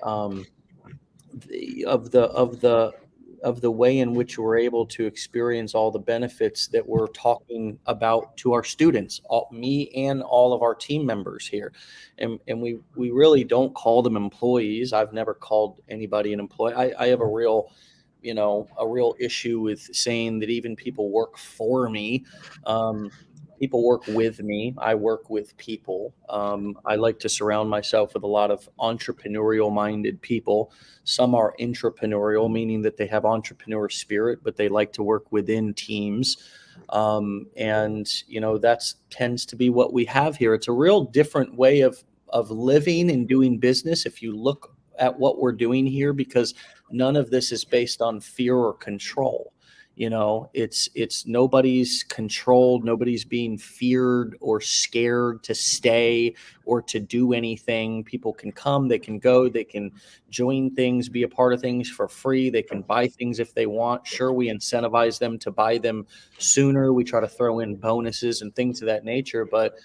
of the way in which we're able to experience all the benefits that we're talking about to our students, me and all of our team members here. And we really don't call them employees. I've never called anybody an employee. I have a real issue with saying that even people work for me. People work with me. I work with people. I like to surround myself with a lot of entrepreneurial minded people. Some are intrapreneurial, meaning that they have entrepreneur spirit, but they like to work within teams. And that tends to be what we have here. It's a real different way of living and doing business if you look at what we're doing here, because none of this is based on fear or control. It's nobody's controlled, nobody's being feared or scared to stay or to do anything. People can come, they can go, they can join things, be a part of things for free. They can buy things if they want. Sure, we incentivize them to buy them sooner. We try to throw in bonuses and things of that nature. But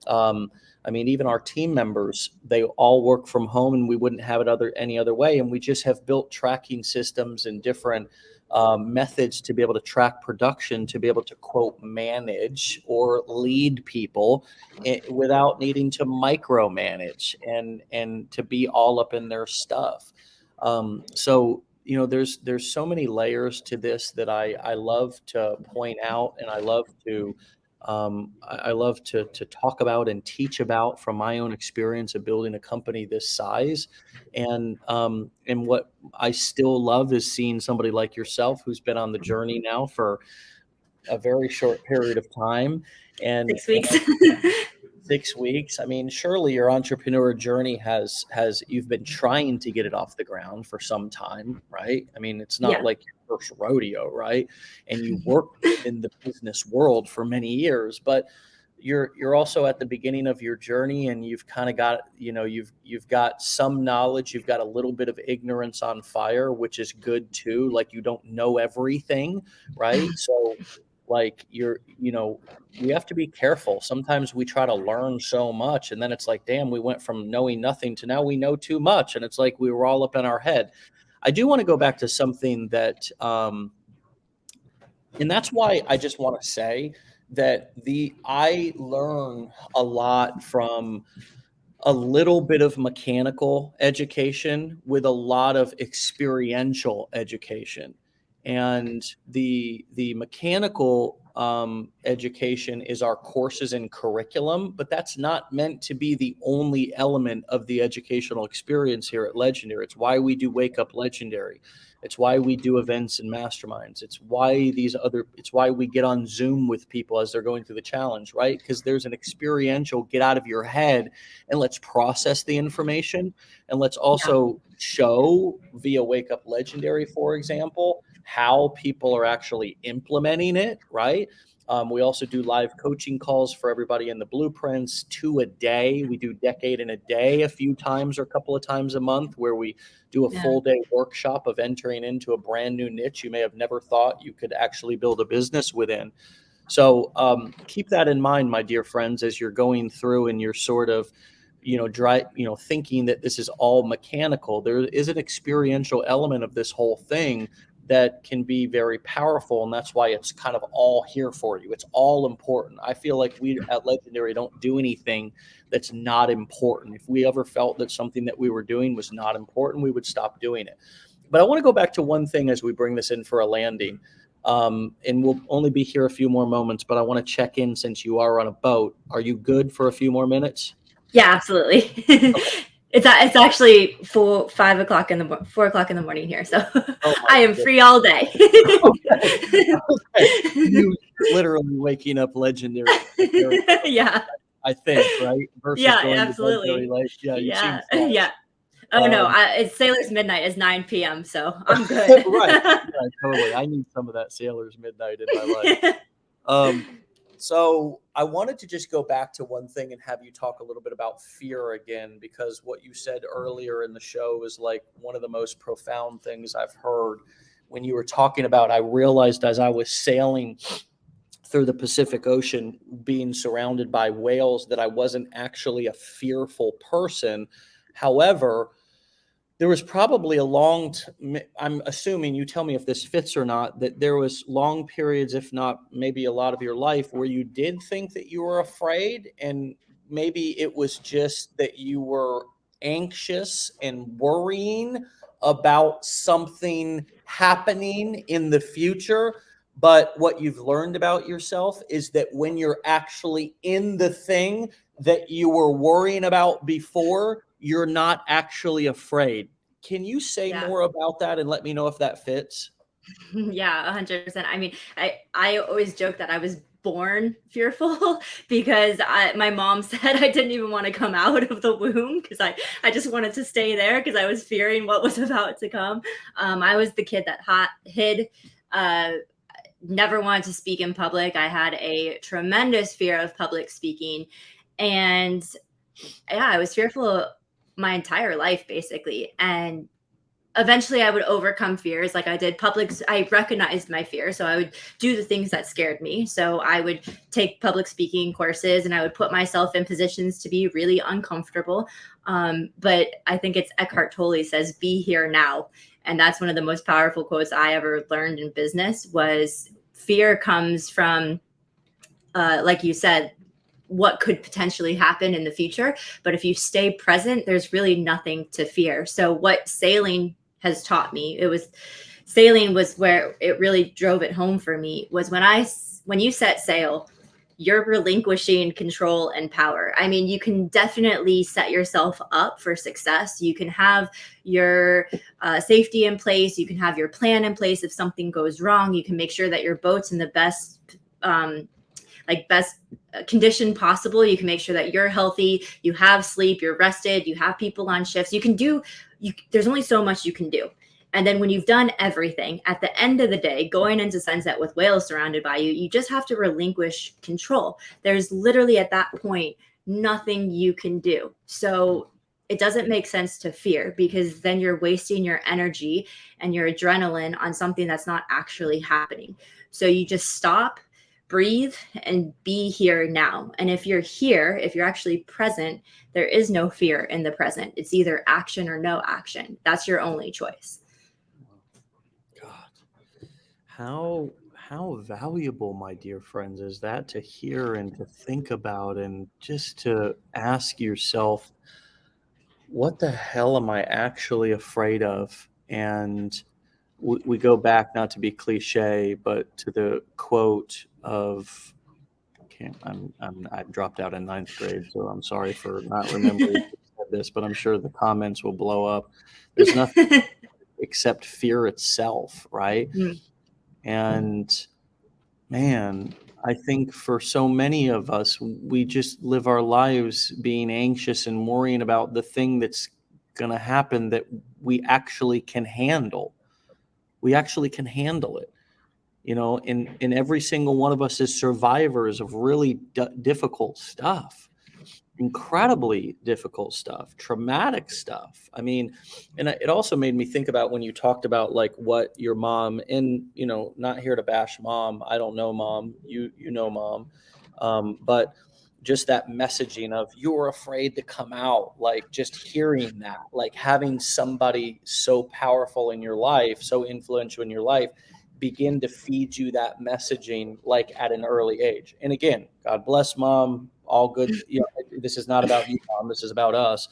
even our team members, they all work from home, and we wouldn't have it any other way. And we just have built tracking systems and different methods to be able to track production, to be able to quote manage or lead people without needing to micromanage and to be all up in their stuff. There's so many layers to this that I love to point out, and I love to talk about and teach about from my own experience of building a company this size. And what I still love is seeing somebody like yourself who's been on the journey now for a very short period of time. And 6 weeks. 6 weeks. Surely your entrepreneur journey has you've been trying to get it off the ground for some time, right? It's not Yeah. like your first rodeo, right? And you worked in the business world for many years, but you're also at the beginning of your journey, and you've kind of got, you've got some knowledge, you've got a little bit of ignorance on fire, which is good too. Like, you don't know everything, right? So we have to be careful. Sometimes we try to learn so much, and then it's like, damn, we went from knowing nothing to now we know too much. And it's like we were all up in our head. I do want to go back to something that, and that's why I just want to say that I learn a lot from a little bit of mechanical education with a lot of experiential education. And the mechanical education is our courses and curriculum, but that's not meant to be the only element of the educational experience here at Legendary. It's why we do Wake Up Legendary. It's why we do events and masterminds. It's why we get on Zoom with people as they're going through the challenge, right? Because there's an experiential get out of your head and let's process the information. And let's also show via Wake Up Legendary, for example, how people are actually implementing it, right? We also do live coaching calls for everybody in the blueprints, 2 a day. We do Decade in a Day a few times or a couple of times a month, where we do a full day workshop of entering into a brand new niche you may have never thought you could actually build a business within. So keep that in mind, my dear friends, as you're going through and you're sort of, thinking that this is all mechanical. There is an experiential element of this whole thing that can be very powerful. And that's why it's kind of all here for you. It's all important. I feel like we at Legendary don't do anything that's not important. If we ever felt that something that we were doing was not important, we would stop doing it. But I want to go back to one thing as we bring this in for a landing. And we'll only be here a few more moments, but I want to check in since you are on a boat. Are you good for a few more minutes? Yeah, absolutely. Okay. It's actually 4 o'clock in the 4 o'clock in the morning here, so Oh my I am goodness. free all day. Okay. Okay. You literally waking up legendary, Yeah. I think, right? Versus Yeah, going to bed very absolutely. late. Yeah, you seem Yeah, fresh. yeah. Oh, no, Um, it's Sailor's Midnight is 9 p.m., so I'm good. right. Yeah, totally. I need some of that sailor's midnight in my life. Um, so I wanted to just go back to one thing and have you talk a little bit about fear again, because what you said earlier in the show is like one of the most profound things I've heard. When you were talking about, I realized as I was sailing through the Pacific Ocean, being surrounded by whales, that I wasn't actually a fearful person. However, there was probably a I'm assuming, you tell me if this fits or not, that there was long periods, if not maybe a lot of your life, where you did think that you were afraid, and maybe it was just that you were anxious and worrying about something happening in the future. But what you've learned about yourself is that when you're actually in the thing that you were worrying about before, you're not actually afraid. Can you say Yeah. more about that and let me know if that fits? Yeah, 100%. I mean, I always joke that I was born fearful because my mom said I didn't even want to come out of the womb because I just wanted to stay there because I was fearing what was about to come. I was the kid that hid, uh, never wanted to speak in public. I had a tremendous fear of public speaking. And yeah, I was fearful my entire life, basically. And eventually I would overcome fears. Like I recognized my fear, so I would do the things that scared me. So I would take public speaking courses and I would put myself in positions to be really uncomfortable. But I think it's Eckhart Tolle says, be here now. And that's one of the most powerful quotes I ever learned in business. Was fear comes from, like you said, what could potentially happen in the future. But if you stay present, there's really nothing to fear. So what sailing has taught me, sailing was where it really drove it home for me, was when you set sail, you're relinquishing control and power. I mean, you can definitely set yourself up for success. You can have your safety in place. You can have your plan in place. If something goes wrong, you can make sure that your boat's in the best best condition possible. You can make sure that you're healthy, you have sleep, you're rested, you have people on shifts. There's only so much you can do. And then when you've done everything, at the end of the day, going into sunset with whales surrounded by you, you just have to relinquish control. There's literally at that point nothing you can do. So it doesn't make sense to fear, because then you're wasting your energy and your adrenaline on something that's not actually happening. So you just stop, breathe, and be here now. And if you're here, if you're actually present, there is no fear in the present. It's either action or no action. That's your only choice. God, how valuable, my dear friends, is that to hear and to think about, and just to ask yourself, what the hell am I actually afraid of? And we go back, not to be cliche, but to the quote of, I dropped out in ninth grade, so I'm sorry for not remembering who said this, but I'm sure the comments will blow up. There's nothing except fear itself, right? Mm. And man, I think for so many of us, we just live our lives being anxious and worrying about the thing that's going to happen that we actually can handle. We actually can handle it. In every single one of us is survivors of really difficult stuff, incredibly difficult stuff, traumatic stuff. I mean, and it also made me think about when you talked about like what your mom, and not here to bash mom. I don't know mom. You know mom, but just that messaging of you're afraid to come out, like just hearing that, like having somebody so powerful in your life, so influential in your life, begin to feed you that messaging like at an early age. And again, God bless mom, all good. This is not about you, mom. This is about us.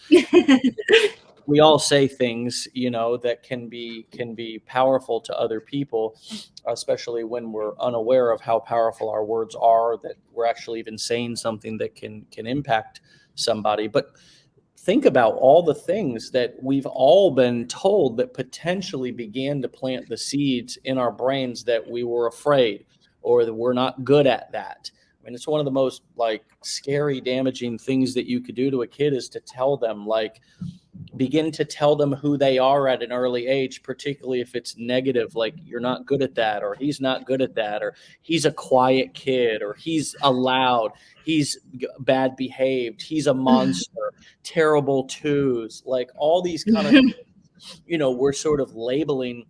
We all say things, that can be powerful to other people, especially when we're unaware of how powerful our words are, that we're actually even saying something that can impact somebody. But think about all the things that we've all been told that potentially began to plant the seeds in our brains that we were afraid or that we're not good at that. I mean, it's one of the most like scary, damaging things that you could do to a kid is to tell them, like, begin to tell them who they are at an early age, particularly if it's negative, like you're not good at that, or he's not good at that, or he's a quiet kid, or he's loud, he's bad behaved, he's a monster, terrible twos, like all these kind of things, we're sort of labeling,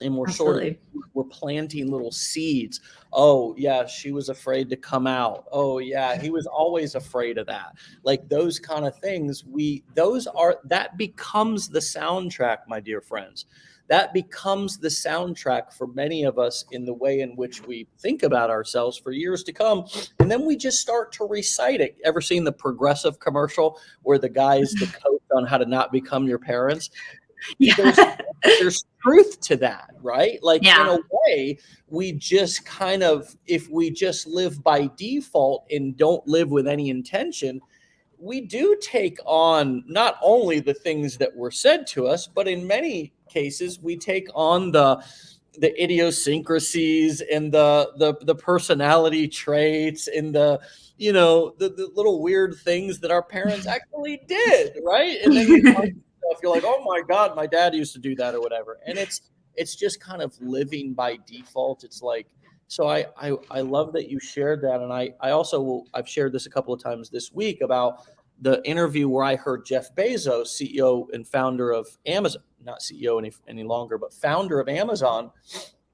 and we're planting little seeds. Oh yeah, she was afraid to come out. Oh yeah, he was always afraid of that. Like those kind of things, that becomes the soundtrack, my dear friends. That becomes the soundtrack for many of us in the way in which we think about ourselves for years to come. And then we just start to recite it. Ever seen the Progressive commercial where the guy's the coach on how to not become your parents? Yeah. There's truth to that, right? Like in a way, we just kind of, if we just live by default and don't live with any intention, we do take on not only the things that were said to us, but in many cases, we take on the idiosyncrasies and the personality traits and the little weird things that our parents actually did, right? And then you're like, oh my God, my dad used to do that or whatever. And it's just kind of living by default. It's like, so I love that you shared that. And I've shared this a couple of times this week about the interview where I heard Jeff Bezos, CEO and founder of Amazon, not CEO any longer, but founder of Amazon,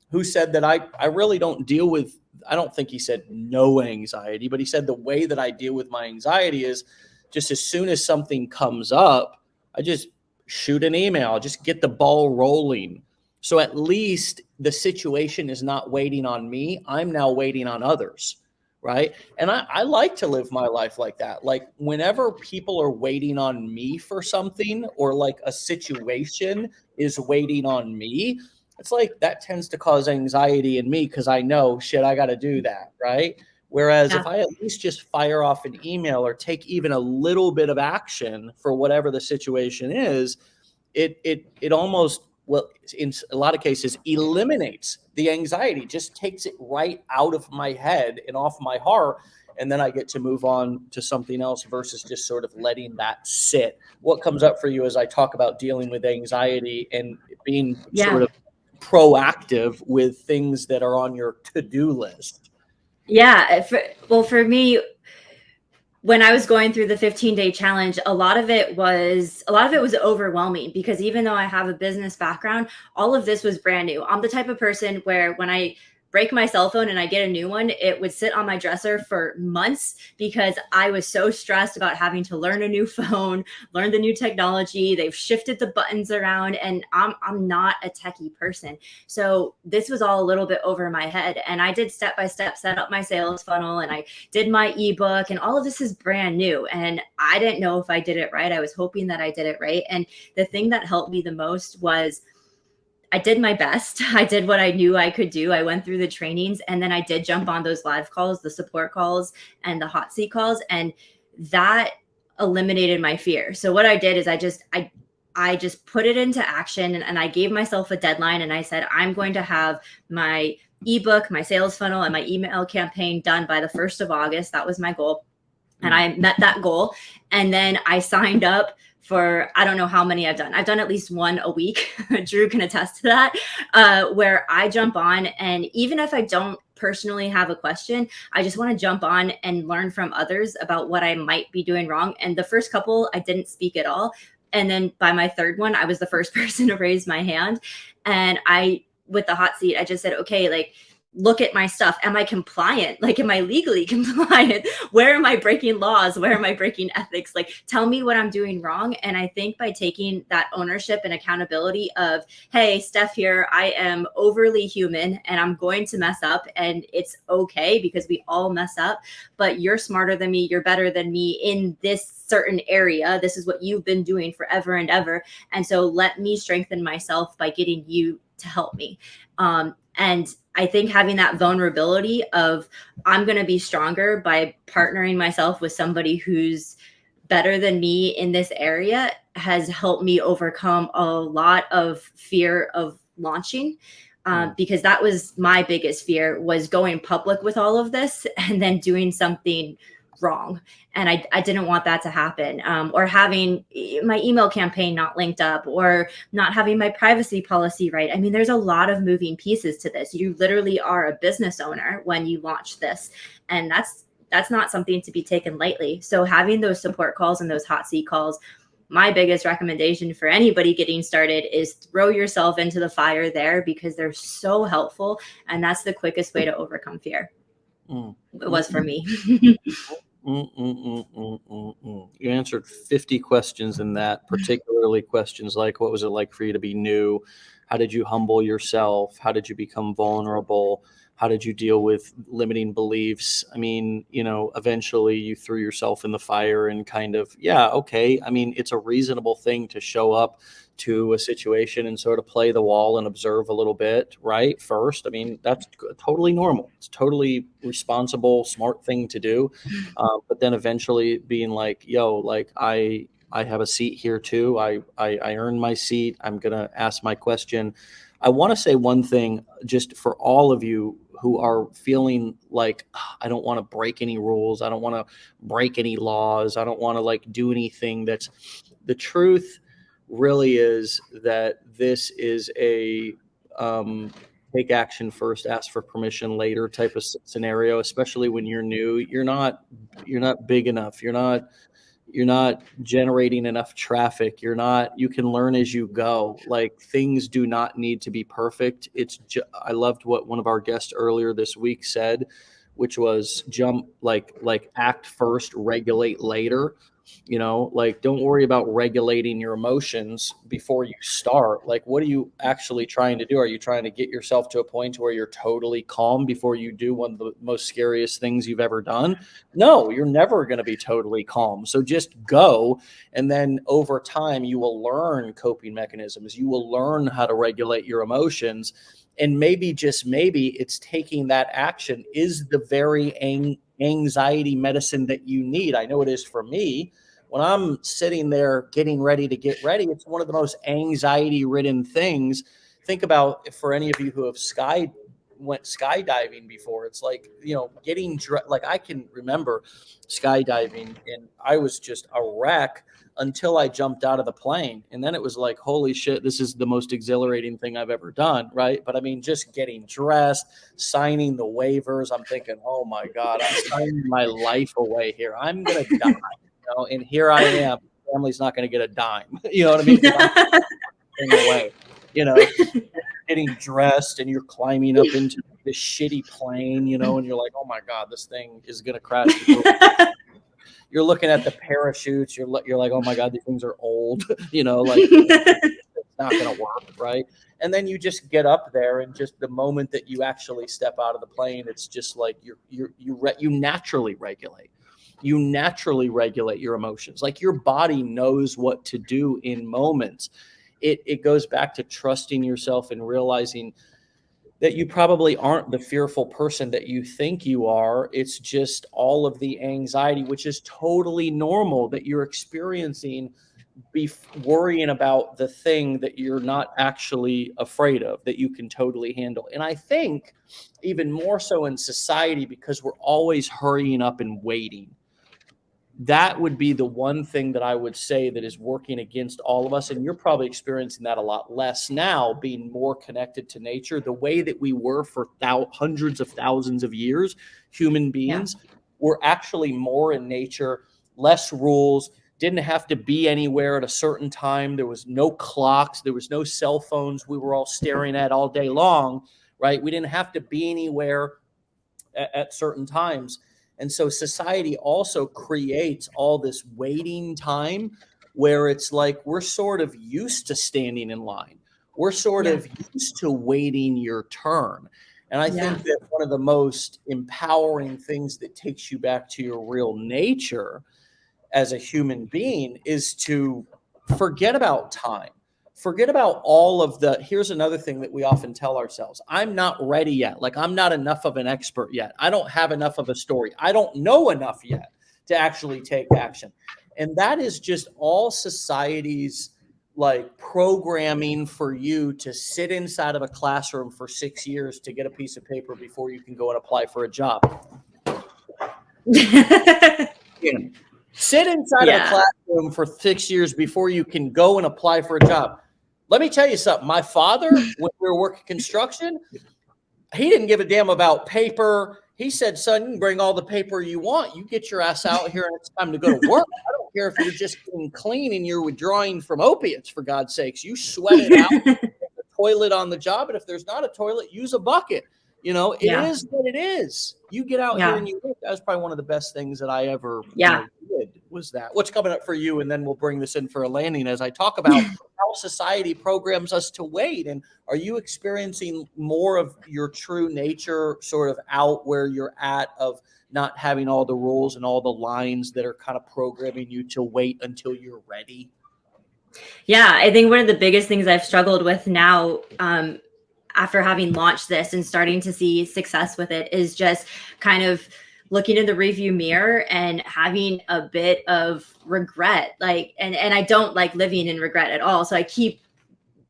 who said that I really don't deal with, I don't think he said no anxiety, but he said the way that I deal with my anxiety is just as soon as something comes up, I just shoot an email, just get the ball rolling. So at least the situation is not waiting on me. I'm now waiting on others, right? And I like to live my life like that. Like whenever people are waiting on me for something, or like a situation is waiting on me, it's like that tends to cause anxiety in me because I know, shit, I got to do that, right? Whereas if I at least just fire off an email or take even a little bit of action for whatever the situation is, it almost, well, in a lot of cases, eliminates the anxiety, just takes it right out of my head and off my heart. And then I get to move on to something else versus just sort of letting that sit. What comes up for you as I talk about dealing with anxiety and being sort of proactive with things that are on your to-do list? Yeah. For me, when I was going through the 15-day challenge, a lot of it was overwhelming because even though I have a business background, all of this was brand new. I'm the type of person where when I break my cell phone and I get a new one, it would sit on my dresser for months because I was so stressed about having to learn a new phone, learn the new technology. They've shifted the buttons around and I'm not a techie person. So this was all a little bit over my head. And I did step-by-step set up my sales funnel and I did my ebook, and all of this is brand new. And I didn't know if I did it right. I was hoping that I did it right. And the thing that helped me the most was I did my best. I did what I knew I could do. I went through the trainings and then I did jump on those live calls, the support calls and the hot seat calls. And that eliminated my fear. So what I did is I just put it into action and I gave myself a deadline. And I said, I'm going to have my ebook, my sales funnel, and my email campaign done by the 1st of August. That was my goal. And I met that goal. And then I signed up for, I don't know how many I've done. I've done at least one a week. Drew can attest to that, where I jump on. And even if I don't personally have a question, I just want to jump on and learn from others about what I might be doing wrong. And the first couple, I didn't speak at all. And then by my third one, I was the first person to raise my hand. And with the hot seat, I just said, okay, like, look at my stuff. Am I compliant? Like, am I legally compliant? Where am I breaking laws? Where am I breaking ethics? Like, tell me what I'm doing wrong. And I think by taking that ownership and accountability of, hey, Steph here, I am overly human and I'm going to mess up, and it's okay because we all mess up, but you're smarter than me. You're better than me in this certain area. This is what you've been doing forever and ever. And so let me strengthen myself by getting you to help me. And I think having that vulnerability of I'm going to be stronger by partnering myself with somebody who's better than me in this area has helped me overcome a lot of fear of launching. Because that was my biggest fear, was going public with all of this and then doing something wrong. And I didn't want that to happen, or having my email campaign not linked up, or not having my privacy policy right. I mean, there's a lot of moving pieces to this. You literally are a business owner when you launch this. And that's not something to be taken lightly. So having those support calls and those hot seat calls, my biggest recommendation for anybody getting started is throw yourself into the fire there, because they're so helpful. And that's the quickest way to overcome fear. It was for me. You answered 50 questions in that, particularly questions like, what was it like for you to be new? How did you humble yourself? How did you become vulnerable? How did you deal with limiting beliefs? I mean, eventually you threw yourself in the fire and kind of, okay. I mean, it's a reasonable thing to show up to a situation and sort of play the wall and observe a little bit, right? First, I mean, that's totally normal. It's totally responsible, smart thing to do. But then eventually being like, I have a seat here too. I earned my seat. I'm going to ask my question. I want to say one thing just for all of you who are feeling like, I don't want to break any rules. I don't want to break any laws. I don't want to do anything. That's the truth. Really is that this is a take action first, ask for permission later type of scenario, especially when you're new. You're not big enough. You're not generating enough traffic. You can learn as you go. Things do not need to be perfect. I loved what one of our guests earlier this week said, which was act first, regulate later. Don't worry about regulating your emotions before you start. What are you actually trying to do? Are you trying to get yourself to a point where you're totally calm before you do one of the most scariest things you've ever done? No, you're never going to be totally calm. So just go. And then over time, you will learn coping mechanisms. You will learn how to regulate your emotions. And maybe, just maybe, it's taking that action is the very anxiety medicine that you need. I know it is for me. When I'm sitting there getting ready to get ready, it's one of the most anxiety-ridden things. Think about, for any of you who have went skydiving before, it's getting dressed. I can remember skydiving, and I was just a wreck until I jumped out of the plane. And then it was like, holy shit, this is the most exhilarating thing I've ever done, right? But I mean, just getting dressed, signing the waivers, I'm thinking, oh my God, I'm signing my life away here. I'm going to die, and here I am. Family's not going to get a dime. You know what I mean? Away, getting dressed and you're climbing up into this shitty plane, and you're like, oh my God, this thing is going to crash. You're looking at the parachutes. You're like, oh my God, these things are old. It's not going to work, right? And then you just get up there, and just the moment that you actually step out of the plane, it's just like you naturally regulate. You naturally regulate your emotions. Your body knows what to do in moments. It goes back to trusting yourself and realizing that you probably aren't the fearful person that you think you are. It's just all of the anxiety, which is totally normal, that you're experiencing, worrying about the thing that you're not actually afraid of, that you can totally handle. And I think even more so in society, because we're always hurrying up and waiting. That would be the one thing that I would say that is working against all of us. And you're probably experiencing that a lot less now, being more connected to nature, the way that we were for hundreds of thousands of years. Human beings were actually more in nature, less rules, didn't have to be anywhere at a certain time. There was no clocks. There was no cell phones we were all staring at all day long, right? We didn't have to be anywhere at certain times. And so society also creates all this waiting time where it's like we're sort of used to standing in line. We're sort of used to waiting your turn. And I think that one of the most empowering things that takes you back to your real nature as a human being is to forget about time. Forget about all of here's another thing that we often tell ourselves. I'm not ready yet. I'm not enough of an expert yet. I don't have enough of a story. I don't know enough yet to actually take action. And that is just all society's like programming for you to sit inside of a classroom for 6 years to get a piece of paper before you can go and apply for a job. Sit inside of a classroom for 6 years before you can go and apply for a job. Let me tell you something. My father, when we were working construction, he didn't give a damn about paper. He said, son, you can bring all the paper you want. You get your ass out here and it's time to go to work. I don't care if you're just getting clean and you're withdrawing from opiates, for God's sakes. You sweat it out. The toilet on the job. And if there's not a toilet, use a bucket. You know, it is what it is. You get out here and you work. That was probably one of the best things that I ever did, was that. What's coming up for you? And then we'll bring this in for a landing as I talk about how society programs us to wait. And are you experiencing more of your true nature sort of out where you're at, of not having all the rules and all the lines that are kind of programming you to wait until you're ready? Yeah, I think one of the biggest things I've struggled with now, after having launched this and starting to see success with it, is just kind of looking in the review mirror and having a bit of regret. Like, and I don't like living in regret at all. So I keep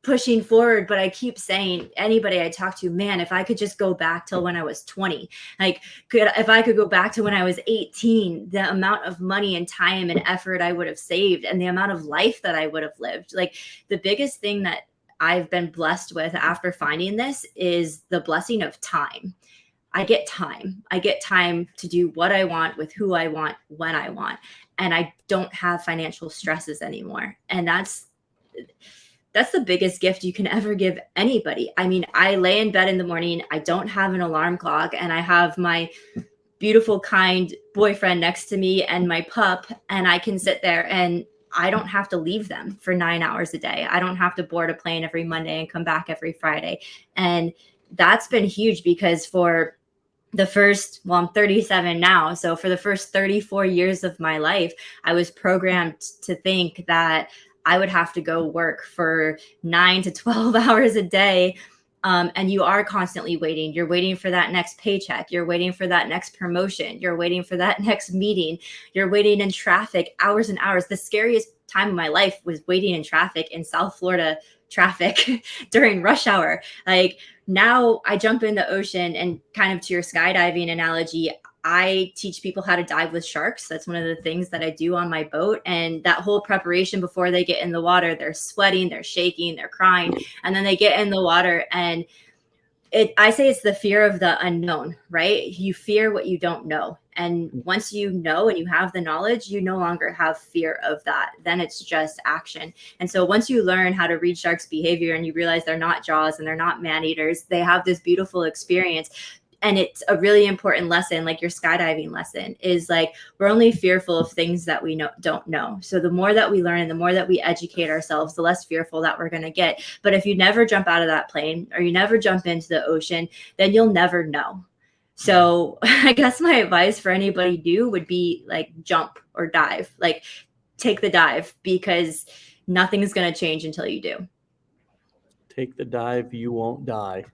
pushing forward, but I keep saying, anybody I talk to, man, if I could just go back till when I was 20, like if I could go back to when I was 18, the amount of money and time and effort I would have saved and the amount of life that I would have lived. Like, the biggest thing that I've been blessed with after finding this is the blessing of time. I get time. I get time to do what I want with who I want, when I want. And I don't have financial stresses anymore. And that's the biggest gift you can ever give anybody. I mean, I lay in bed in the morning, I don't have an alarm clock, and I have my beautiful, kind boyfriend next to me and my pup, and I can sit there and I don't have to leave them for 9 hours a day. I don't have to board a plane every Monday and come back every Friday. And that's been huge, because for the first, well, I'm 37 now. So for the first 34 years of my life, I was programmed to think that I would have to go work for 9 to 12 hours a day. And you are constantly waiting. You're waiting for that next paycheck. You're waiting for that next promotion. You're waiting for that next meeting. You're waiting in traffic hours and hours. The scariest time of my life was waiting in traffic in South Florida traffic during rush hour. Like, now I jump in the ocean, and kind of to your skydiving analogy, I teach people how to dive with sharks. That's one of the things that I do on my boat. And that whole preparation before they get in the water, they're sweating, they're shaking, they're crying. And then they get in the water, and I say it's the fear of the unknown, right? You fear what you don't know. And once you know and you have the knowledge, you no longer have fear of that. Then it's just action. And so once you learn how to read sharks' behavior and you realize they're not jaws and they're not man-eaters, they have this beautiful experience. And it's a really important lesson, like your skydiving lesson, is like, we're only fearful of things that we don't know. So the more that we learn and the more that we educate ourselves, the less fearful that we're going to get. But if you never jump out of that plane, or you never jump into the ocean, then you'll never know. So I guess my advice for anybody new would be, like, jump or dive. Like, take the dive, because nothing is going to change until you do. Take the dive, you won't die.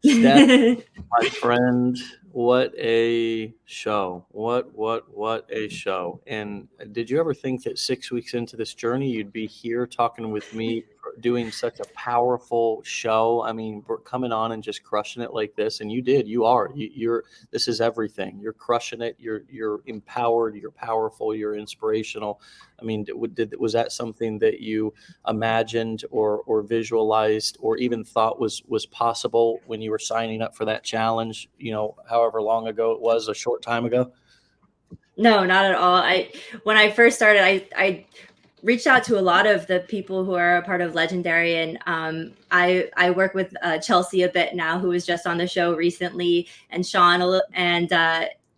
Steph, my friend, what a show. What a show. And did you ever think that 6 weeks into this journey, you'd be here talking with me, doing such a powerful show? I mean, we're coming on and just crushing it like this. And you did. You're this is everything. You're crushing it. You're empowered. You're powerful. You're inspirational. I mean, was that something that you imagined or visualized or even thought was possible when you were signing up for that challenge, however long ago it was, a short time ago? No, not at all. When I first started, I reached out to a lot of the people who are a part of Legendary, and I work with Chelsea a bit now, who was just on the show recently, and Sean, and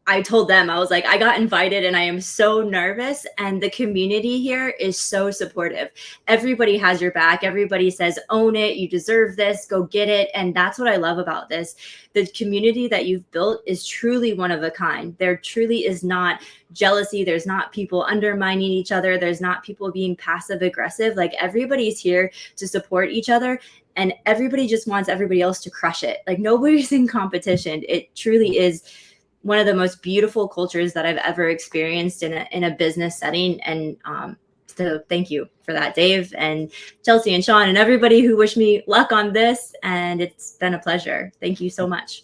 I told them, I was like, I got invited and I am so nervous. And the community here is so supportive. Everybody has your back. Everybody says, own it. You deserve this. Go get it. And that's what I love about this. The community that you've built is truly one of a kind. There truly is not jealousy. There's not people undermining each other. There's not people being passive aggressive. Like, everybody's here to support each other. And everybody just wants everybody else to crush it. Like, nobody's in competition. It truly is one of the most beautiful cultures that I've ever experienced in a business setting. And so thank you for that, Dave and Chelsea and Sean and everybody who wished me luck on this. And it's been a pleasure. Thank you so much.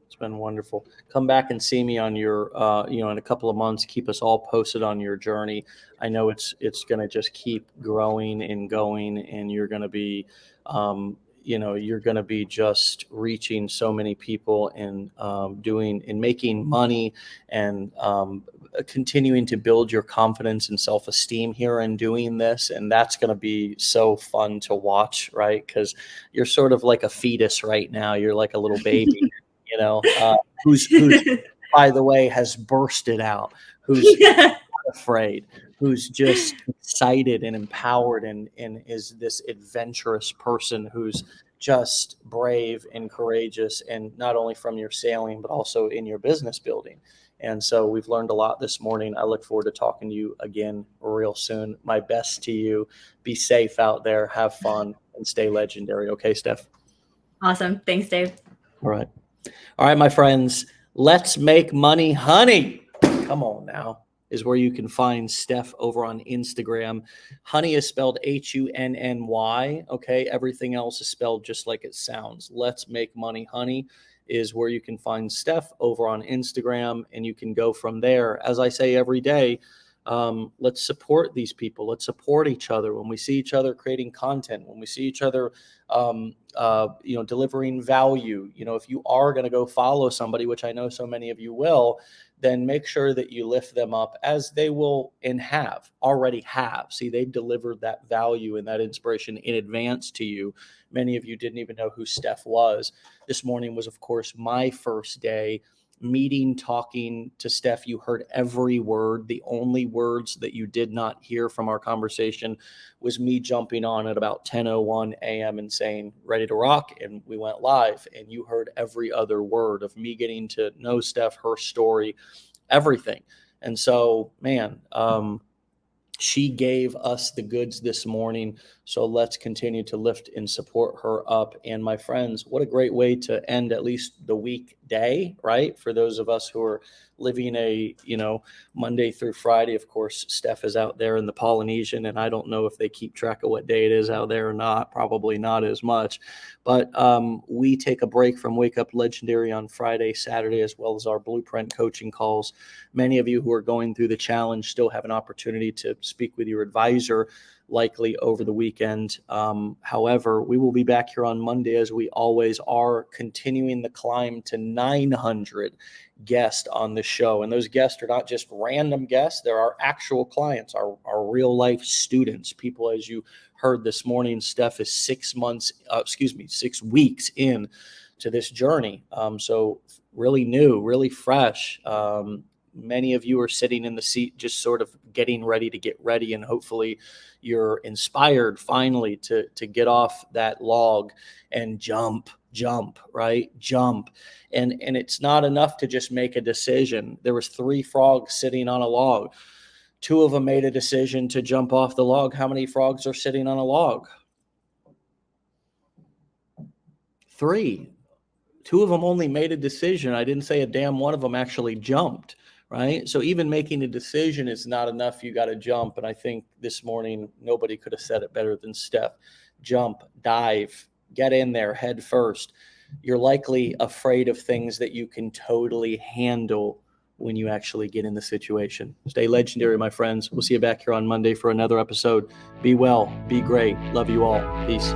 It's been wonderful. Come back and see me on your, in a couple of months. Keep us all posted on your journey. I know it's going to just keep growing and going, and you're going to be, you're going to be just reaching so many people and doing and making money and continuing to build your confidence and self-esteem here in doing this. And that's going to be so fun to watch, right? Because you're sort of like a fetus right now. You're like a little baby. Who's by the way, has bursted out, who's afraid, who's just excited and empowered and is this adventurous person who's just brave and courageous, and not only from your sailing, but also in your business building. And so we've learned a lot this morning. I look forward to talking to you again real soon. My best to you. Be safe out there, have fun, and stay legendary. Okay, Steph? Awesome. Thanks, Dave. All right, my friends, let's make money, honey. Come on now, is where you can find Steph over on Instagram. Honey is spelled Hunny. Okay, everything else is spelled just like it sounds. Let's make money, honey is where you can find Steph over on Instagram, and you can go from there. As I say every day, let's support these people. Let's support each other. When we see each other creating content, when we see each other, delivering value, if you are going to go follow somebody, which I know so many of you will, then make sure that you lift them up, as they will and already have. See, they've delivered that value and that inspiration in advance to you. Many of you didn't even know who Steph was. This morning was, of course, my first day talking to Steph. You heard every word. The only words that you did not hear from our conversation was me jumping on at about 10:01 a.m. and saying, ready to rock. And we went live, and you heard every other word of me getting to know Steph, her story, everything. And so, man, she gave us the goods this morning. So let's continue to lift and support her up. And my friends, what a great way to end at least the weekday, right? For those of us who are living Monday through Friday. Of course, Steph is out there in the Polynesian, and I don't know if they keep track of what day it is out there or not. Probably not as much. But we take a break from Wake Up Legendary on Friday, Saturday, as well as our Blueprint coaching calls. Many of you who are going through the challenge still have an opportunity to speak with your advisor, likely over the weekend. However, we will be back here on Monday, as we always are, continuing the climb to 900 guests on the show. And those guests are not just random guests. They're our actual clients, our real life students, people, as you heard this morning. Steph is 6 weeks in to this journey. So really new, really fresh. Many of you are sitting in the seat, just sort of getting ready to get ready. And hopefully you're inspired finally to get off that log and jump, right? Jump. And it's not enough to just make a decision. There was 3 frogs sitting on a log. 2 of them made a decision to jump off the log. How many frogs are sitting on a log? 3. 2 of them only made a decision. I didn't say a damn one of them actually jumped, right? So even making a decision is not enough. You got to jump. And I think this morning, nobody could have said it better than Steph. Jump, dive, get in there head first. You're likely afraid of things that you can totally handle when you actually get in the situation. Stay legendary, my friends. We'll see you back here on Monday for another episode. Be well, be great. Love you all. Peace.